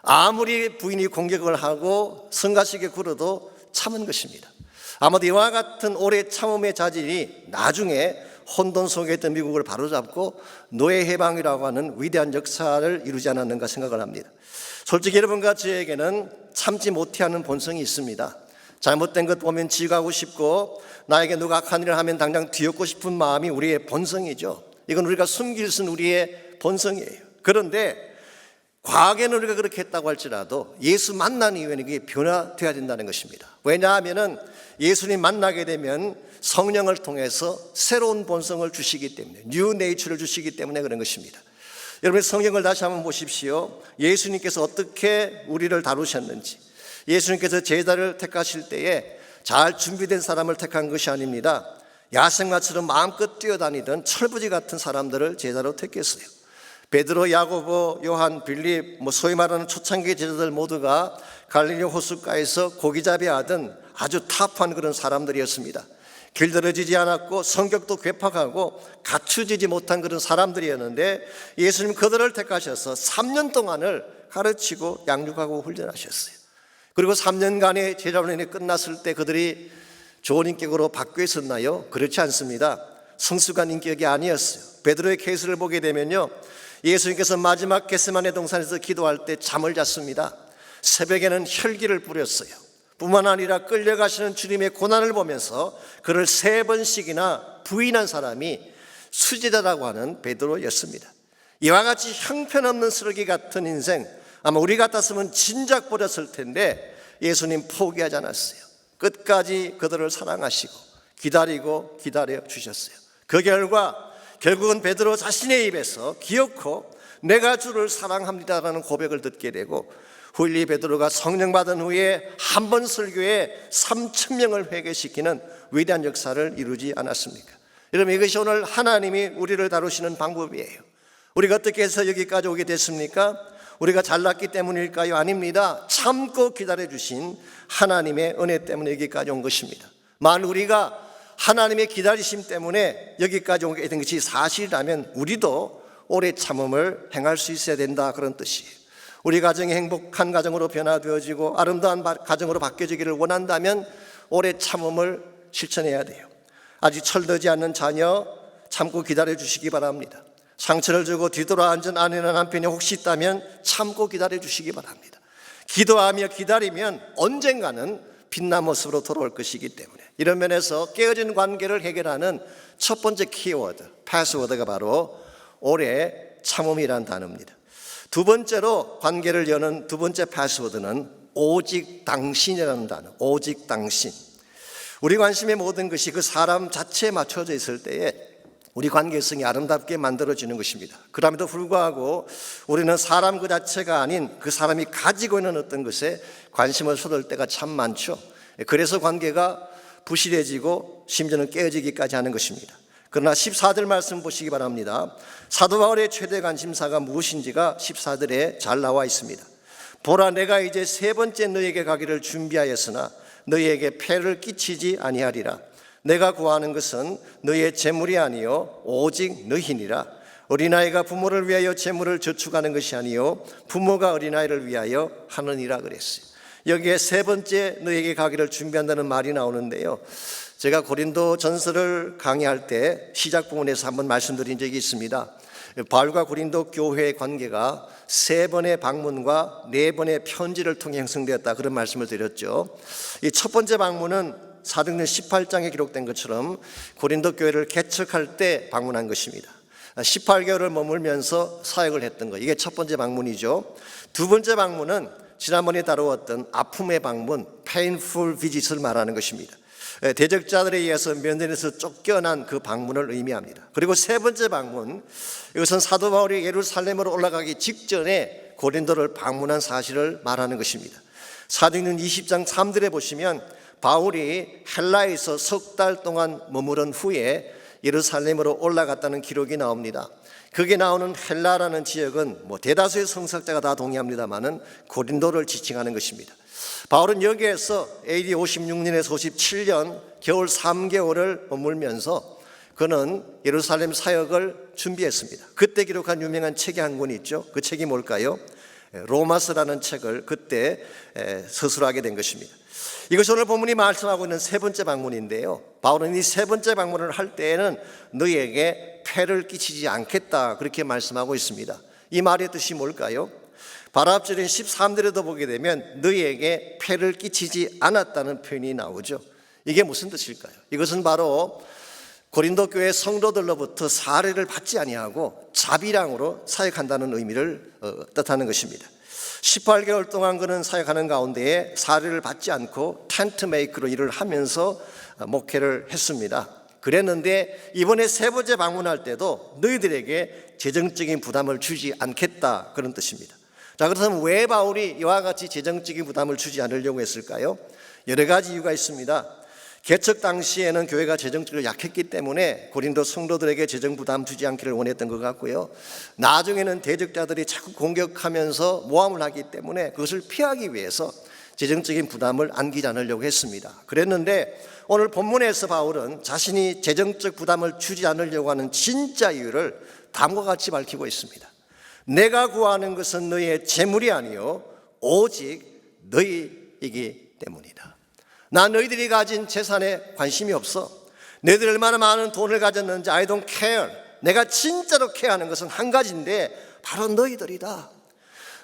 아무리 부인이 공격을 하고 성가시게 굴어도 참은 것입니다. 아마도 이와 같은 오래 참음의 자질이 나중에 혼돈 속에 있던 미국을 바로잡고 노예 해방이라고 하는 위대한 역사를 이루지 않았는가 생각을 합니다. 솔직히 여러분과 저에게는 참지 못하는 본성이 있습니다. 잘못된 것 보면 지적하고 싶고 나에게 누가 악한 일을 하면 당장 뒤엎고 싶은 마음이 우리의 본성이죠. 이건 우리가 숨길 수 있는 우리의 본성이에요. 그런데 과거에는 우리가 그렇게 했다고 할지라도 예수 만난 이후에는 이게 변화되어야 된다는 것입니다. 왜냐하면 예수님 만나게 되면 성령을 통해서 새로운 본성을 주시기 때문에, 뉴 네이처를 주시기 때문에 그런 것입니다. 여러분, 성경을 다시 한번 보십시오. 예수님께서 어떻게 우리를 다루셨는지. 예수님께서 제자를 택하실 때에 잘 준비된 사람을 택한 것이 아닙니다. 야생마처럼 마음껏 뛰어다니던 철부지 같은 사람들을 제자로 택했어요. 베드로, 야고보, 요한, 빌립, 소위 말하는 초창기 제자들 모두가 갈릴리 호숫가에서 고기잡이 하던 아주 탑한 그런 사람들이었습니다. 길들여지지 않았고 성격도 괴팍하고 갖추지지 못한 그런 사람들이었는데 예수님 그들을 택하셔서 3년 동안을 가르치고 양육하고 훈련하셨어요. 그리고 3년간의 제자훈련이 끝났을 때 그들이 좋은 인격으로 바뀌어 있었나요? 그렇지 않습니다. 성숙한 인격이 아니었어요. 베드로의 케이스를 보게 되면요, 예수님께서 마지막 겟세마네 동산에서 기도할 때 잠을 잤습니다. 새벽에는 혈기를 부렸어요. 뿐만 아니라 끌려가시는 주님의 고난을 보면서 그를 3번씩이나 부인한 사람이 수제자라고 하는 베드로였습니다. 이와 같이 형편없는 쓰레기 같은 인생, 아마 우리 같았으면 진작 버렸을 텐데 예수님 포기하지 않았어요. 끝까지 그들을 사랑하시고 기다리고 기다려 주셨어요. 그 결국은 베드로 자신의 입에서 기어코 내가 주를 사랑합니다라는 고백을 듣게 되고, 훌리 베드로가 성령 받은 후에 한 번 설교에 3,000명을 회개시키는 위대한 역사를 이루지 않았습니까? 여러분, 이것이 오늘 하나님이 우리를 다루시는 방법이에요. 우리가 어떻게 해서 여기까지 오게 됐습니까? 우리가 잘났기 때문일까요? 아닙니다. 참고 기다려주신 하나님의 은혜 때문에 여기까지 온 것입니다. 만일 우리가 하나님의 기다리심 때문에 여기까지 오게 된 것이 사실이라면 우리도 오래 참음을 행할 수 있어야 된다, 그런 뜻이에요. 우리 가정이 행복한 가정으로 변화되어지고 아름다운 가정으로 바뀌어지기를 원한다면 오래 참음을 실천해야 돼요. 아직 철들지 않는 자녀 참고 기다려 주시기 바랍니다. 상처를 주고 뒤돌아 앉은 아내나 남편이 혹시 있다면 참고 기다려 주시기 바랍니다. 기도하며 기다리면 언젠가는 빛난 모습으로 돌아올 것이기 때문에, 이런 면에서 깨어진 관계를 해결하는 첫 번째 키워드, 패스워드가 바로 오래 참음이라는 단어입니다. 두 번째로 관계를 여는 두 번째 패스워드는 오직 당신이라는 단어, 오직 당신. 우리 관심의 모든 것이 그 사람 자체에 맞춰져 있을 때에 우리 관계성이 아름답게 만들어지는 것입니다. 그럼에도 불구하고 우리는 사람 그 자체가 아닌 그 사람이 가지고 있는 어떤 것에 관심을 쏟을 때가 참 많죠. 그래서 관계가 부실해지고 심지어는 깨어지기까지 하는 것입니다. 그러나 14절 말씀 보시기 바랍니다. 사도 바울의 최대 관심사가 무엇인지가 14절에 잘 나와 있습니다. 보라, 내가 이제 3번째 너에게 가기를 준비하였으나 너희에게 폐를 끼치지 아니하리라. 내가 구하는 것은 너희의 재물이 아니요 오직 너희니라. 어린아이가 부모를 위하여 재물을 저축하는 것이 아니요 부모가 어린아이를 위하여 하느니라 그랬어요. 여기에 3번째 너희에게 가기를 준비한다는 말이 나오는데요, 제가 고린도 전서를 강의할 때 시작 부분에서 한번 말씀드린 적이 있습니다. 바울과 고린도 교회의 관계가 3번의 방문과 4번의 편지를 통해 형성되었다, 그런 말씀을 드렸죠. 이 첫 번째 방문은 사도행전 18장에 기록된 것처럼 고린도 교회를 개척할 때 방문한 것입니다. 18개월을 머물면서 사역을 했던 것, 이게 첫 번째 방문이죠. 두 번째 방문은 지난번에 다루었던 아픔의 방문, painful visit을 말하는 것입니다. 대적자들에 의해서 면전에서 쫓겨난 그 방문을 의미합니다. 그리고 세 번째 방문, 이것은 사도 바울이 예루살렘으로 올라가기 직전에 고린도를 방문한 사실을 말하는 것입니다. 사도행전 20장 3절에 보시면 바울이 헬라에서 석 달 동안 머무른 후에 예루살렘으로 올라갔다는 기록이 나옵니다. 거기에 나오는 헬라라는 지역은 대다수의 성서학자가 다 동의합니다만은 고린도를 지칭하는 것입니다. 바울은 여기에서 AD 56년에서 57년 겨울 3개월을 머물면서 그는 예루살렘 사역을 준비했습니다. 그때 기록한 유명한 책이 한 권이 있죠. 그 책이 뭘까요? 로마서라는 책을 그때 서술하게 된 것입니다. 이것이 오늘 본문이 말씀하고 있는 세 번째 방문인데요, 바울은 이 세 번째 방문을 할 때에는 너희에게 폐를 끼치지 않겠다, 그렇게 말씀하고 있습니다. 이 말의 뜻이 뭘까요? 바로 앞절인 13절에도 보게 되면 너희에게 폐를 끼치지 않았다는 표현이 나오죠. 이게 무슨 뜻일까요? 이것은 바로 고린도 교회 성도들로부터 사례를 받지 아니하고 자비량으로 사역한다는 의미를 뜻하는 것입니다. 18개월 동안 그는 사역하는 가운데에 사례를 받지 않고 텐트 메이커로 일을 하면서 목회를 했습니다. 그랬는데 이번에 세 번째 방문할 때도 너희들에게 재정적인 부담을 주지 않겠다, 그런 뜻입니다. 자, 그렇다면 왜 바울이 이와 같이 재정적인 부담을 주지 않으려고 했을까요? 여러 가지 이유가 있습니다. 개척 당시에는 교회가 재정적으로 약했기 때문에 고린도 성도들에게 재정 부담 주지 않기를 원했던 것 같고요. 나중에는 대적자들이 자꾸 공격하면서 모함을 하기 때문에 그것을 피하기 위해서 재정적인 부담을 안기지 않으려고 했습니다. 그랬는데 오늘 본문에서 바울은 자신이 재정적 부담을 주지 않으려고 하는 진짜 이유를 다음과 같이 밝히고 있습니다. 내가 구하는 것은 너희의 재물이 아니요 오직 너희이기 때문이다. 나 너희들이 가진 재산에 관심이 없어. 너희들이 얼마나 많은 돈을 가졌는지 I don't care. 내가 진짜로 케어하는 것은 한 가지인데 바로 너희들이다.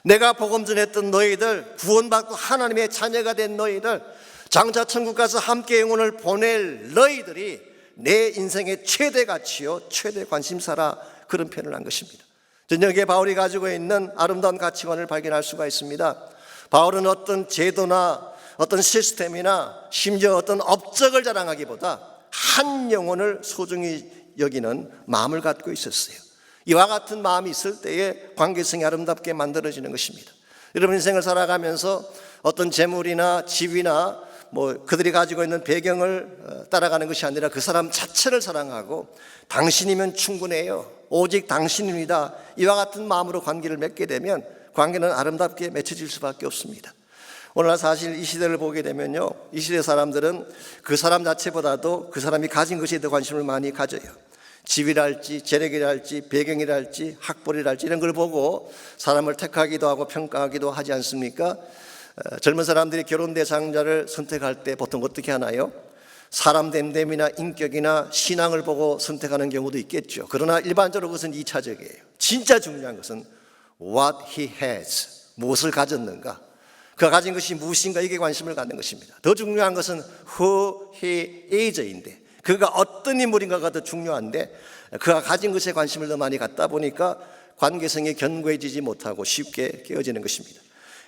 내가 복음 전했던 너희들, 구원받고 하나님의 자녀가 된 너희들, 장차 천국 가서 함께 영혼을 보낼 너희들이 내 인생의 최대 가치요 최대 관심사라, 그런 표현을 한 것입니다. 저녁에 바울이 가지고 있는 아름다운 가치관을 발견할 수가 있습니다. 바울은 어떤 제도나 어떤 시스템이나 심지어 어떤 업적을 자랑하기보다 한 영혼을 소중히 여기는 마음을 갖고 있었어요. 이와 같은 마음이 있을 때에 관계성이 아름답게 만들어지는 것입니다. 여러분 인생을 살아가면서 어떤 재물이나 집이나 그들이 가지고 있는 배경을 따라가는 것이 아니라 그 사람 자체를 사랑하고 당신이면 충분해요, 오직 당신입니다, 이와 같은 마음으로 관계를 맺게 되면 관계는 아름답게 맺혀질 수밖에 없습니다. 오늘날 사실 이 시대를 보게 되면요, 이 시대 사람들은 그 사람 자체보다도 그 사람이 가진 것에 더 관심을 많이 가져요. 집이랄지 재력이랄지 배경이랄지 학벌이랄지 이런 걸 보고 사람을 택하기도 하고 평가하기도 하지 않습니까? 젊은 사람들이 결혼 대상자를 선택할 때 보통 어떻게 하나요? 사람 됨됨이나 인격이나 신앙을 보고 선택하는 경우도 있겠죠. 그러나 일반적으로 그것은 2차적이에요. 진짜 중요한 것은 what he has, 무엇을 가졌는가, 그가 가진 것이 무엇인가, 이게 관심을 갖는 것입니다. 더 중요한 것은 who he is인데, 그가 어떤 인물인가가 더 중요한데 그가 가진 것에 관심을 더 많이 갖다 보니까 관계성이 견고해지지 못하고 쉽게 깨어지는 것입니다.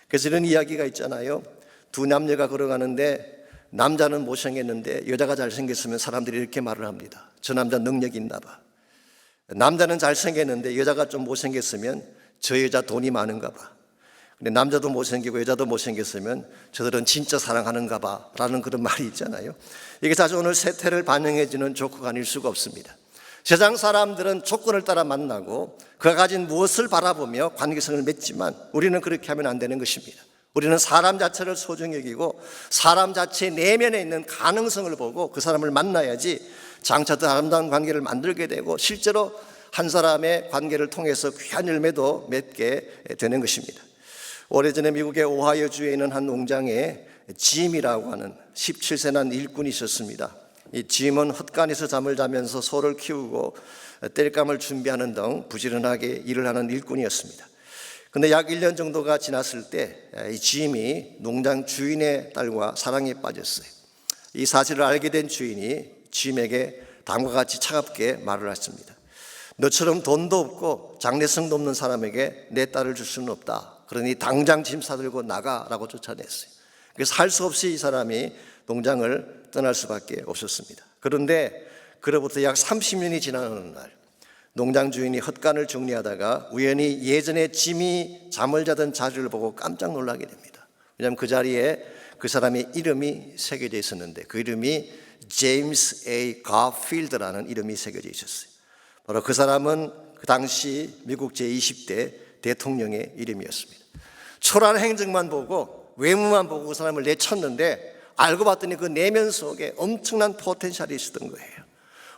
그래서 이런 이야기가 있잖아요. 두 남녀가 걸어가는데 남자는 못생겼는데 여자가 잘생겼으면 사람들이 이렇게 말을 합니다. 저 남자 능력이 있나 봐. 남자는 잘생겼는데 여자가 좀 못생겼으면 저 여자 돈이 많은가 봐. 근데 남자도 못생기고 여자도 못생겼으면 저들은 진짜 사랑하는가 봐 라는 그런 말이 있잖아요. 이게 사실 오늘 세태를 반영해주는 조커가 아닐 수가 없습니다. 세상 사람들은 조건을 따라 만나고 그가 가진 무엇을 바라보며 관계성을 맺지만 우리는 그렇게 하면 안 되는 것입니다. 우리는 사람 자체를 소중히 여기고 사람 자체의 내면에 있는 가능성을 보고 그 사람을 만나야지 장차 더 아름다운 관계를 만들게 되고 실제로 한 사람의 관계를 통해서 귀한 열매도 맺게 되는 것입니다. 오래전에 미국의 오하이오주에 있는 한 농장에 짐이라고 하는 17세 난 일꾼이 있었습니다. 이 짐은 헛간에서 잠을 자면서 소를 키우고 땔감을 준비하는 등 부지런하게 일을 하는 일꾼이었습니다. 근데 약 1년 정도가 지났을 때 이 짐이 농장 주인의 딸과 사랑에 빠졌어요. 이 사실을 알게 된 주인이 짐에게 다음과 같이 차갑게 말을 했습니다. 너처럼 돈도 없고 장래성도 없는 사람에게 내 딸을 줄 수는 없다. 그러니 당장 짐 싸들고 나가라고 쫓아냈어요. 그래서 할 수 없이 이 사람이 농장을 떠날 수밖에 없었습니다. 그런데 그로부터 약 30년이 지난 어느 날 농장 주인이 헛간을 정리하다가 우연히 예전에 짐이 잠을 자던 자리를 보고 깜짝 놀라게 됩니다. 왜냐하면 그 자리에 그 사람의 이름이 새겨져 있었는데 그 이름이 제임스 A. 가필드라는 이름이 새겨져 있었어요. 바로 그 사람은 그 당시 미국 제20대 대통령의 이름이었습니다. 초라한 행적만 보고 외모만 보고 그 사람을 내쳤는데 알고 봤더니 그 내면 속에 엄청난 포텐셜이 있었던 거예요.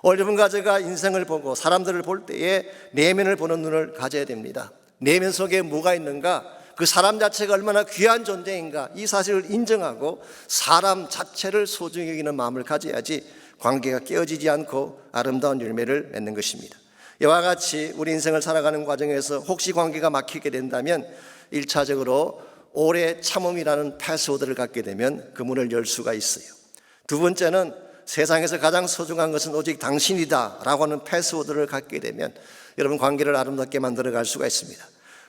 여러분 가제가 인생을 보고 사람들을 볼 때에 내면을 보는 눈을 가져야 됩니다. 내면 속에 뭐가 있는가, 그 사람 자체가 얼마나 귀한 존재인가 이 사실을 인정하고 사람 자체를 소중히 여기는 마음을 가져야지 관계가 깨어지지 않고 아름다운 열매를 맺는 것입니다. 이와 같이 우리 인생을 살아가는 과정에서 혹시 관계가 막히게 된다면 1차적으로 오래 참음이라는 패스워드를 갖게 되면 그 문을 열 수가 있어요. 두 번째는 세상에서 가장 소중한 것은 오직 당신이다 라고 하는 패스워드를 갖게 되면 여러분 관계를 아름답게 만들어갈 수가 있습니다.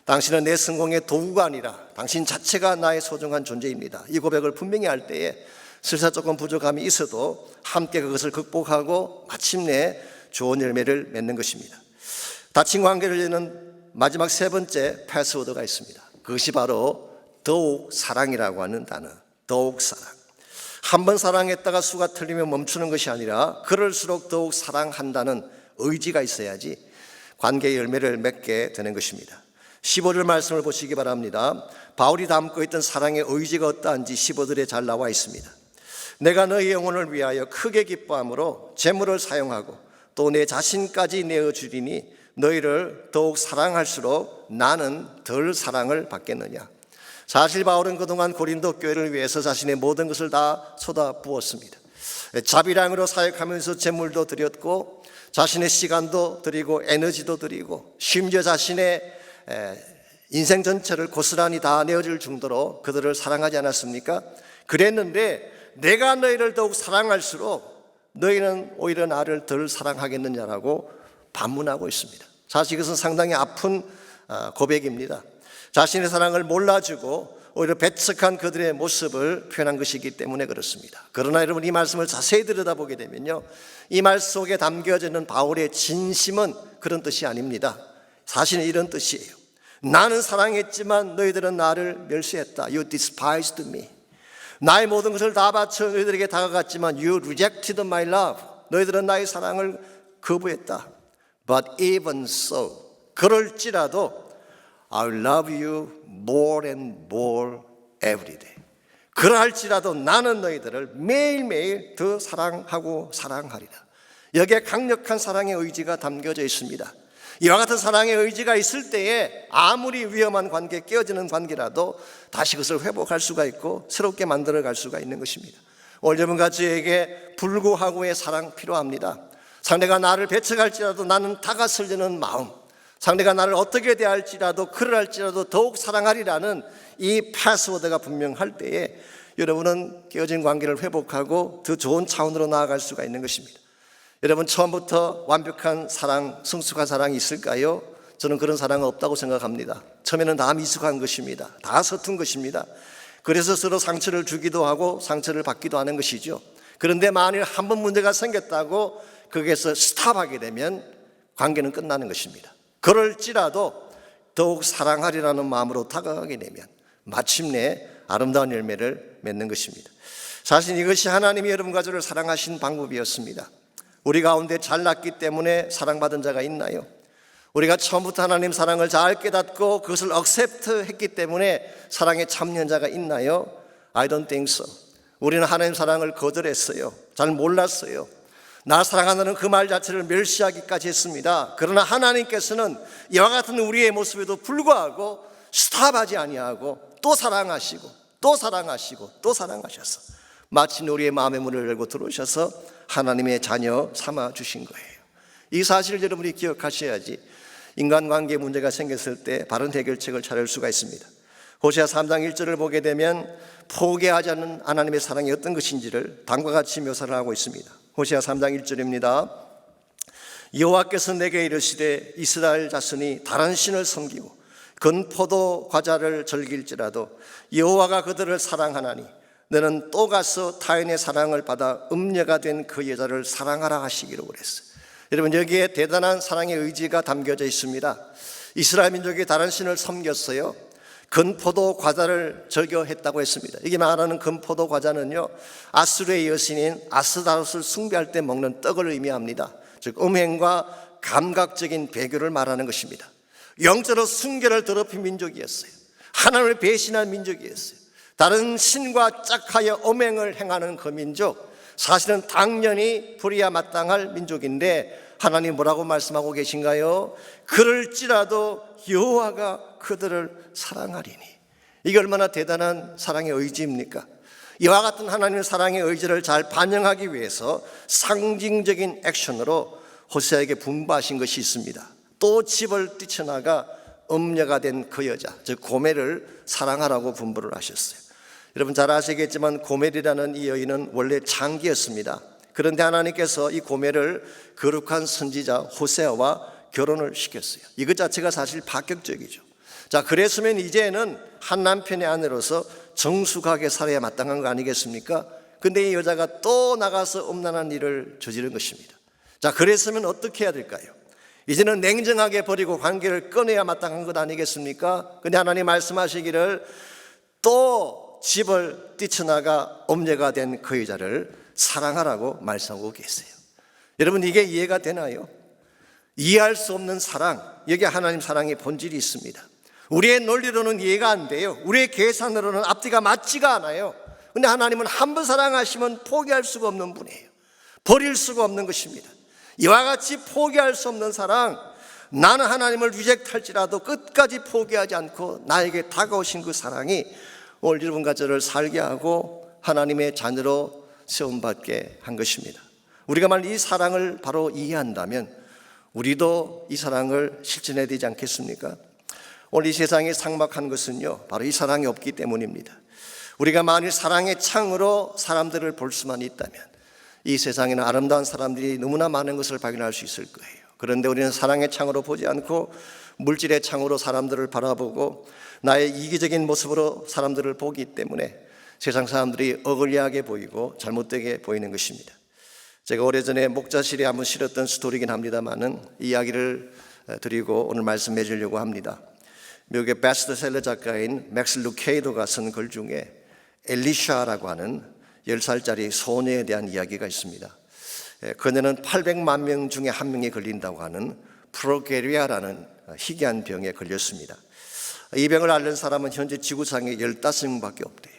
당신은 내 성공의 도구가 아니라 당신 자체가 나의 소중한 존재입니다. 이 고백을 분명히 할 때에 설사 조금 부족함이 있어도 함께 그것을 극복하고 마침내 좋은 열매를 맺는 것입니다. 닫힌 관계를 여는 마지막 세 번째 패스워드가 있습니다. 그것이 바로 더욱 사랑이라고 하는 단어. 더욱 사랑. 한 번 사랑했다가 수가 틀리면 멈추는 것이 아니라 그럴수록 더욱 사랑한다는 의지가 있어야지 관계의 열매를 맺게 되는 것입니다. 15절 말씀을 보시기 바랍니다. 바울이 담고 있던 사랑의 의지가 어떠한지 15절에 잘 나와 있습니다. 내가 너희 영혼을 위하여 크게 기뻐함으로 재물을 사용하고 또 내 자신까지 내어주리니 너희를 더욱 사랑할수록 나는 덜 사랑을 받겠느냐. 사실 바울은 그동안 고린도 교회를 위해서 자신의 모든 것을 다 쏟아부었습니다. 자비량으로 사역하면서 재물도 드렸고 자신의 시간도 드리고 에너지도 드리고 심지어 자신의 인생 전체를 고스란히 다 내어줄 정도로 그들을 사랑하지 않았습니까? 그랬는데 내가 너희를 더욱 사랑할수록 너희는 오히려 나를 덜 사랑하겠느냐라고 반문하고 있습니다. 사실 이것은 상당히 아픈 고백입니다. 자신의 사랑을 몰라주고 오히려 배척한 그들의 모습을 표현한 것이기 때문에 그렇습니다. 그러나 여러분 이 말씀을 자세히 들여다보게 되면요, 이 말 속에 담겨져 있는 바울의 진심은 그런 뜻이 아닙니다. 사실은 이런 뜻이에요. 나는 사랑했지만 너희들은 나를 멸시했다. You despised me. 나의 모든 것을 다 바쳐 너희들에게 다가갔지만 You rejected my love. 너희들은 나의 사랑을 거부했다. But even so, 그럴지라도 I love you more and more every day. 그러할지라도 나는 너희들을 매일매일 더 사랑하고 사랑하리라. 여기에 강력한 사랑의 의지가 담겨져 있습니다. 이와 같은 사랑의 의지가 있을 때에 아무리 위험한 관계, 깨어지는 관계라도 다시 그것을 회복할 수가 있고 새롭게 만들어갈 수가 있는 것입니다. 오늘 여러분과 저에게 불구하고의 사랑 필요합니다. 상대가 나를 배척할지라도 나는 다가서려는 마음, 상대가 나를 어떻게 대할지라도 그러할지라도 더욱 사랑하리라는 이 패스워드가 분명할 때에 여러분은 깨어진 관계를 회복하고 더 좋은 차원으로 나아갈 수가 있는 것입니다. 여러분 처음부터 완벽한 사랑, 성숙한 사랑이 있을까요? 저는 그런 사랑은 없다고 생각합니다. 처음에는 다 미숙한 것입니다. 다 서툰 것입니다. 그래서 서로 상처를 주기도 하고 상처를 받기도 하는 것이죠. 그런데 만일 한 번 문제가 생겼다고 거기에서 스탑하게 되면 관계는 끝나는 것입니다. 그럴지라도 더욱 사랑하리라는 마음으로 다가가게 되면 마침내 아름다운 열매를 맺는 것입니다. 사실 이것이 하나님이 여러분과 저를 사랑하신 방법이었습니다. 우리 가운데 잘났기 때문에 사랑받은 자가 있나요? 우리가 처음부터 하나님 사랑을 잘 깨닫고 그것을 액셉트 했기 때문에 사랑에 참여한 자가 있나요? I don't think so. 우리는 하나님 사랑을 거절했어요. 잘 몰랐어요. 나 사랑한다는 그 말 자체를 멸시하기까지 했습니다. 그러나 하나님께서는 이와 같은 우리의 모습에도 불구하고 스탑하지 아니하고 또 사랑하시고 또 사랑하시고 또 사랑하셔서 마침 우리의 마음의 문을 열고 들어오셔서 하나님의 자녀 삼아 주신 거예요. 이 사실을 여러분이 기억하셔야지 인간관계 문제가 생겼을 때 바른 해결책을 찾을 수가 있습니다. 호세아 3장 1절을 보게 되면 포기하지 않는 하나님의 사랑이 어떤 것인지를 다음과 같이 묘사를 하고 있습니다. 호세아 3장 1절입니다. 여호와께서 내게 이르시되 이스라엘 자손이 다른 신을 섬기고 건포도 과자를 즐길지라도 여호와가 그들을 사랑하나니 너는 또 가서 타인의 사랑을 받아 음녀가 된 그 여자를 사랑하라 하시기로 그랬어요. 여러분, 여기에 대단한 사랑의 의지가 담겨져 있습니다. 이스라엘 민족이 다른 신을 섬겼어요. 건포도 과자를 즐겨했다고 했습니다. 이게 말하는 건포도 과자는요, 아수르의 여신인 아스다롯을 숭배할 때 먹는 떡을 의미합니다. 즉 음행과 감각적인 배교를 말하는 것입니다. 영적으로 순결을 더럽힌 민족이었어요. 하나님을 배신한 민족이었어요. 다른 신과 짝하여 음행을 행하는 그 민족, 사실은 당연히 불의야 마땅할 민족인데 하나님 뭐라고 말씀하고 계신가요? 그럴지라도 여호와가 그들을 사랑하리니. 이게 얼마나 대단한 사랑의 의지입니까? 이와 같은 하나님의 사랑의 의지를 잘 반영하기 위해서 상징적인 액션으로 호세아에게 분부하신 것이 있습니다. 또 집을 뛰쳐나가 음녀가 된 그 여자, 즉 고멜을 사랑하라고 분부를 하셨어요. 여러분 잘 아시겠지만 고멜이라는 이 여인은 원래 창기였습니다. 그런데 하나님께서 이 고멜을 거룩한 선지자 호세아와 결혼을 시켰어요. 이것 자체가 사실 파격적이죠. 자, 그랬으면 이제는 한 남편의 아내로서 정숙하게 살아야 마땅한 거 아니겠습니까? 근데 이 여자가 또 나가서 음란한 일을 저지른 것입니다. 자, 그랬으면 어떻게 해야 될까요? 이제는 냉정하게 버리고 관계를 끊어야 마땅한 것 아니겠습니까? 근데 하나님 말씀하시기를 또 집을 뛰쳐나가 음녀가 된 그 여자를 사랑하라고 말씀하고 계세요. 여러분, 이게 이해가 되나요? 이해할 수 없는 사랑, 여기 하나님 사랑의 본질이 있습니다. 우리의 논리로는 이해가 안 돼요. 우리의 계산으로는 앞뒤가 맞지가 않아요. 근데 하나님은 한 번 사랑하시면 포기할 수가 없는 분이에요. 버릴 수가 없는 것입니다. 이와 같이 포기할 수 없는 사랑, 나는 하나님을 리젝트할지라도 끝까지 포기하지 않고 나에게 다가오신 그 사랑이 오늘 여러분과 저를 살게 하고 하나님의 자녀로 세움받게 한 것입니다. 우리가 만약 이 사랑을 바로 이해한다면 우리도 이 사랑을 실천해야 되지 않겠습니까? 오늘 이 세상에 삭막한 것은요, 바로 이 사랑이 없기 때문입니다. 우리가 만일 사랑의 창으로 사람들을 볼 수만 있다면 이 세상에는 아름다운 사람들이 너무나 많은 것을 발견할 수 있을 거예요. 그런데 우리는 사랑의 창으로 보지 않고 물질의 창으로 사람들을 바라보고 나의 이기적인 모습으로 사람들을 보기 때문에 세상 사람들이 어글리하게 보이고 잘못되게 보이는 것입니다. 제가 오래전에 목자실에 한번 실었던 스토리이긴 합니다만은 이야기를 드리고 오늘 말씀해 주려고 합니다. 미국의 베스트셀러 작가인 맥스 루케이도가 쓴 글 중에 엘리샤라고 하는 10살짜리 소녀에 대한 이야기가 있습니다. 그녀는 800만 명 중에 한 명이 걸린다고 하는 프로게리아라는 희귀한 병에 걸렸습니다. 이 병을 앓는 사람은 현재 지구상에 15명밖에 없대요.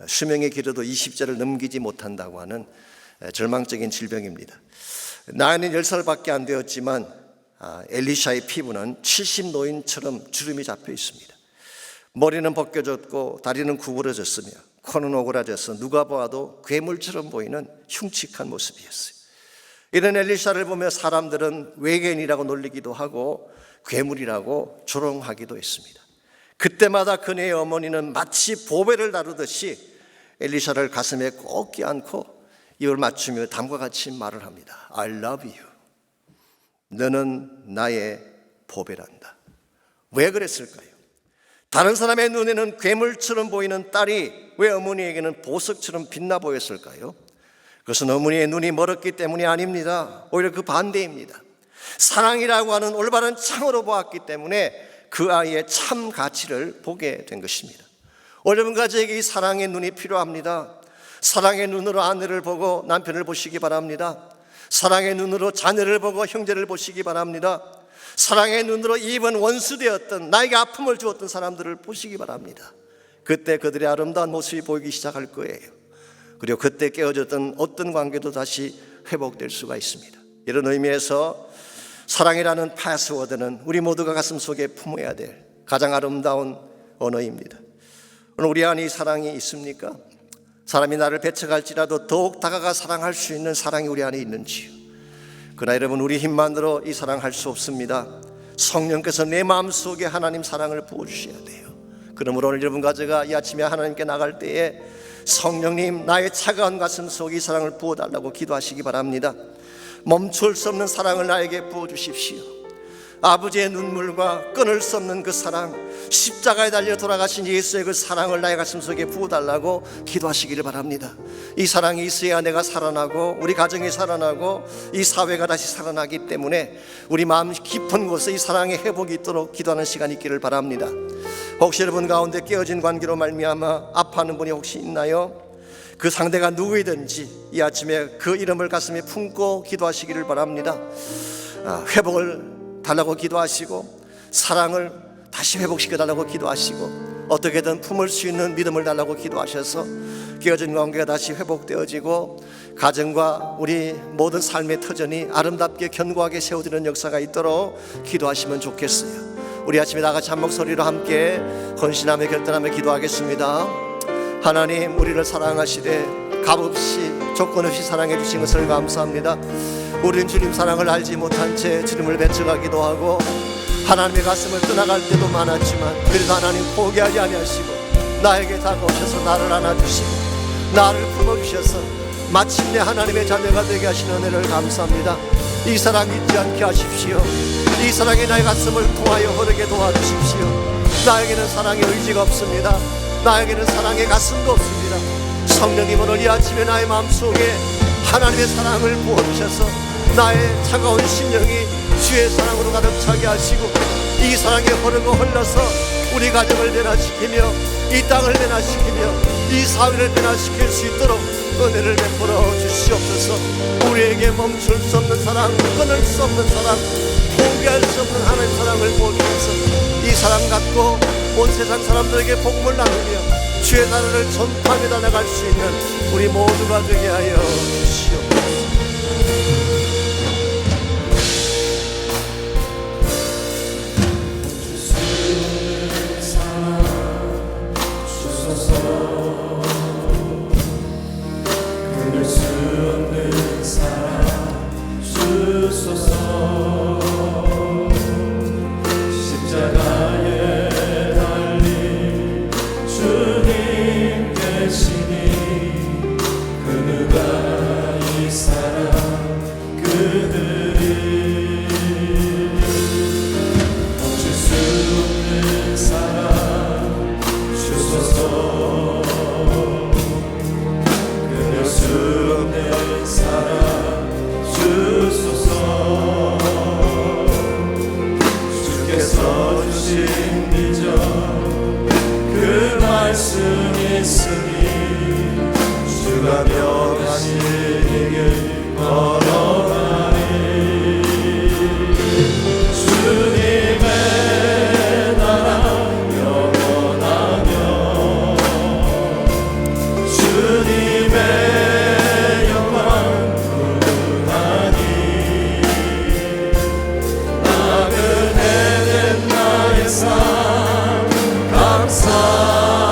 수명이 길어도 20세를 넘기지 못한다고 하는 절망적인 질병입니다. 나이는 10살밖에 안 되었지만 엘리샤의 피부는 70노인처럼 주름이 잡혀 있습니다. 머리는 벗겨졌고 다리는 구부러졌으며 코는 오그라져서 누가 봐도 괴물처럼 보이는 흉측한 모습이었어요. 이런 엘리샤를 보며 사람들은 외계인이라고 놀리기도 하고 괴물이라고 조롱하기도 했습니다. 그때마다 그녀의 어머니는 마치 보배를 다루듯이 엘리샤를 가슴에 꼭 껴안고 입을 맞추며 다음과 같이 말을 합니다. I love you. 너는 나의 보배란다. 왜 그랬을까요? 다른 사람의 눈에는 괴물처럼 보이는 딸이 왜 어머니에게는 보석처럼 빛나 보였을까요? 그것은 어머니의 눈이 멀었기 때문이 아닙니다. 오히려 그 반대입니다. 사랑이라고 하는 올바른 창으로 보았기 때문에 그 아이의 참 가치를 보게 된 것입니다. 여러분 가족에게 이 사랑의 눈이 필요합니다. 사랑의 눈으로 아내를 보고 남편을 보시기 바랍니다. 사랑의 눈으로 자녀를 보고 형제를 보시기 바랍니다. 사랑의 눈으로 입은 원수되었던 나에게 아픔을 주었던 사람들을 보시기 바랍니다. 그때 그들의 아름다운 모습이 보이기 시작할 거예요. 그리고 그때 깨어졌던 어떤 관계도 다시 회복될 수가 있습니다. 이런 의미에서 사랑이라는 패스워드는 우리 모두가 가슴속에 품어야 될 가장 아름다운 언어입니다. 오늘 우리 안에 이 사랑이 있습니까? 사람이 나를 배척할지라도 더욱 다가가 사랑할 수 있는 사랑이 우리 안에 있는지요? 그러나 여러분, 우리 힘만으로 이 사랑할 수 없습니다. 성령께서 내 마음속에 하나님 사랑을 부어주셔야 돼요. 그러므로 오늘 여러분 가져가 이 아침에 하나님께 나갈 때에 성령님, 나의 차가운 가슴 속에 이 사랑을 부어달라고 기도하시기 바랍니다. 멈출 수 없는 사랑을 나에게 부어주십시오. 아버지의 눈물과 끊을 수 없는 그 사랑, 십자가에 달려 돌아가신 예수의 그 사랑을 나의 가슴속에 부어달라고 기도하시기를 바랍니다. 이 사랑이 있어야 내가 살아나고 우리 가정이 살아나고 이 사회가 다시 살아나기 때문에 우리 마음 깊은 곳에 이 사랑의 회복이 있도록 기도하는 시간이 있기를 바랍니다. 혹시 여러분 가운데 깨어진 관계로 말미암아 아파하는 분이 혹시 있나요? 그 상대가 누구이든지 이 아침에 그 이름을 가슴에 품고 기도하시기를 바랍니다. 회복을 달라고 기도하시고 사랑을 다시 회복시켜달라고 기도하시고 어떻게든 품을 수 있는 믿음을 달라고 기도하셔서 깨어진 관계가 다시 회복되어지고 가정과 우리 모든 삶의 터전이 아름답게 견고하게 세워지는 역사가 있도록 기도하시면 좋겠어요. 우리 아침에 다같이 한 목소리로 함께 헌신하며 결단하며 기도하겠습니다. 하나님, 우리를 사랑하시되 값없이 조건 없이 사랑해 주신 것을 감사합니다. 우리는 주님 사랑을 알지 못한 채 주님을 배척하기도 하고 하나님의 가슴을 떠나갈 때도 많았지만 그래도 하나님 포기하지 아니하시고 나에게 다가오셔서 나를 안아주시고 나를 품어주셔서 마침내 하나님의 자녀가 되게 하시는 은혜를 감사합니다. 이 사랑 잊지 않게 하십시오. 이 사랑이 나의 가슴을 통하여 흐르게 도와주십시오. 나에게는 사랑의 의지가 없습니다. 나에게는 사랑의 가슴도 없습니다. 성령님, 오늘 이 아침에 나의 마음속에 하나님의 사랑을 부어주셔서 나의 차가운 심령이 주의 사랑으로 가득 차게 하시고 이 사랑에 흐르고 흘러서 우리 가정을 변화시키며 이 땅을 변화시키며 이 사회를 변화시킬 수 있도록 은혜를 베풀어 주시옵소서. 우리에게 멈출 수 없는 사랑, 끊을 수 없는 사랑, 포기할 수 없는 하나님의 사랑을 보여주셔서 이 사랑 갖고 온 세상 사람들에게 복음을 나누며 주의 나라를 전파하며 나아갈 수 있는 우리 모두가 되게 하여 주시옵소서.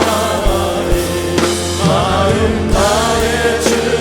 감사하니 마음 다해 주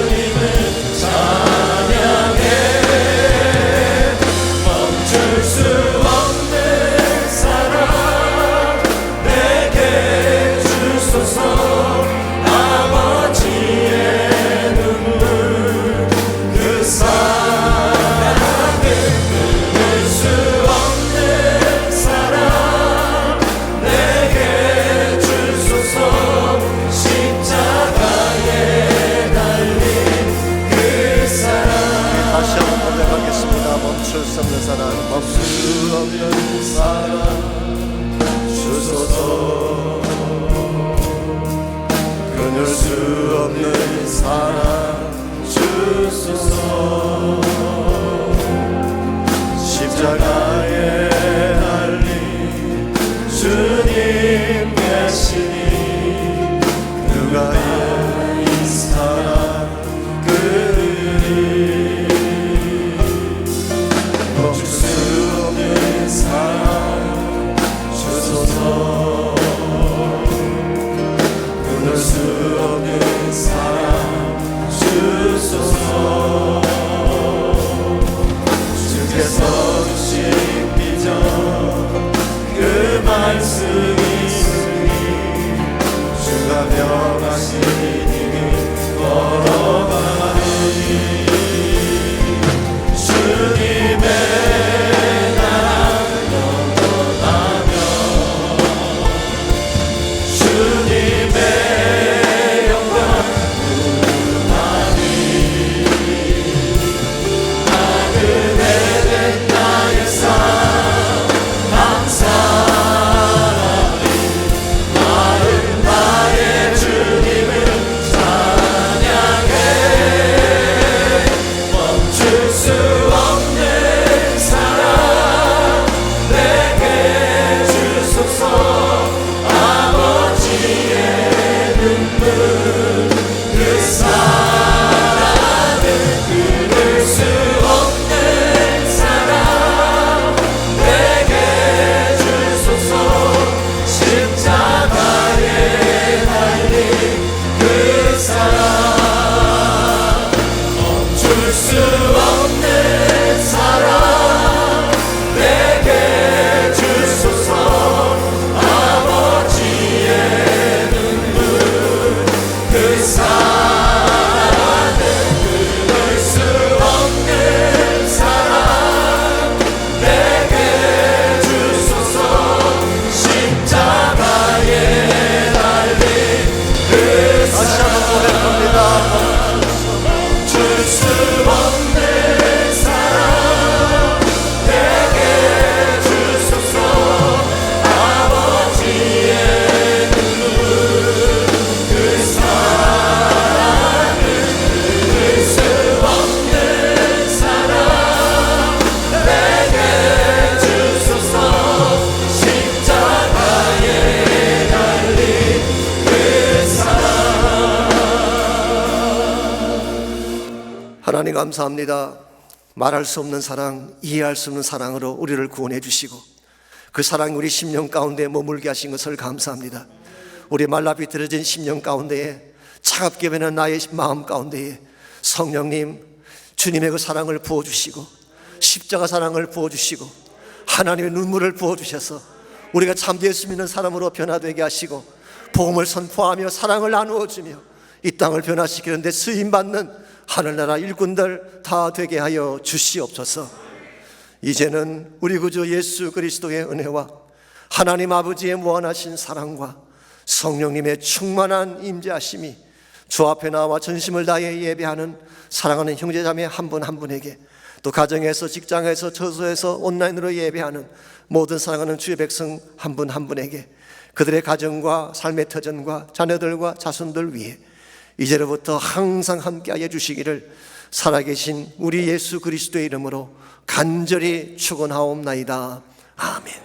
감사합니다. 말할 수 없는 사랑, 이해할 수 없는 사랑으로 우리를 구원해 주시고 그 사랑이 우리 심령 가운데 머물게 하신 것을 감사합니다. 우리 말라 비틀어진 심령 가운데에 차갑게 변한 나의 마음 가운데에 성령님 주님의 그 사랑을 부어주시고 십자가 사랑을 부어주시고 하나님의 눈물을 부어주셔서 우리가 참 예수 믿는 사람으로 변화되게 하시고 복음을 선포하며 사랑을 나누어주며 이 땅을 변화시키는데 쓰임받는 하늘나라 일꾼들 다 되게 하여 주시옵소서. 이제는 우리 구주 예수 그리스도의 은혜와 하나님 아버지의 무한하신 사랑과 성령님의 충만한 임재하심이 주 앞에 나와 전심을 다해 예배하는 사랑하는 형제자매 한 분 한 분에게 또 가정에서 직장에서 처소에서 온라인으로 예배하는 모든 사랑하는 주의 백성 한 분 한 분에게 그들의 가정과 삶의 터전과 자녀들과 자손들 위해 이제로부터 항상 함께하여 주시기를 살아계신 우리 예수 그리스도의 이름으로 간절히 축원하옵나이다. 아멘.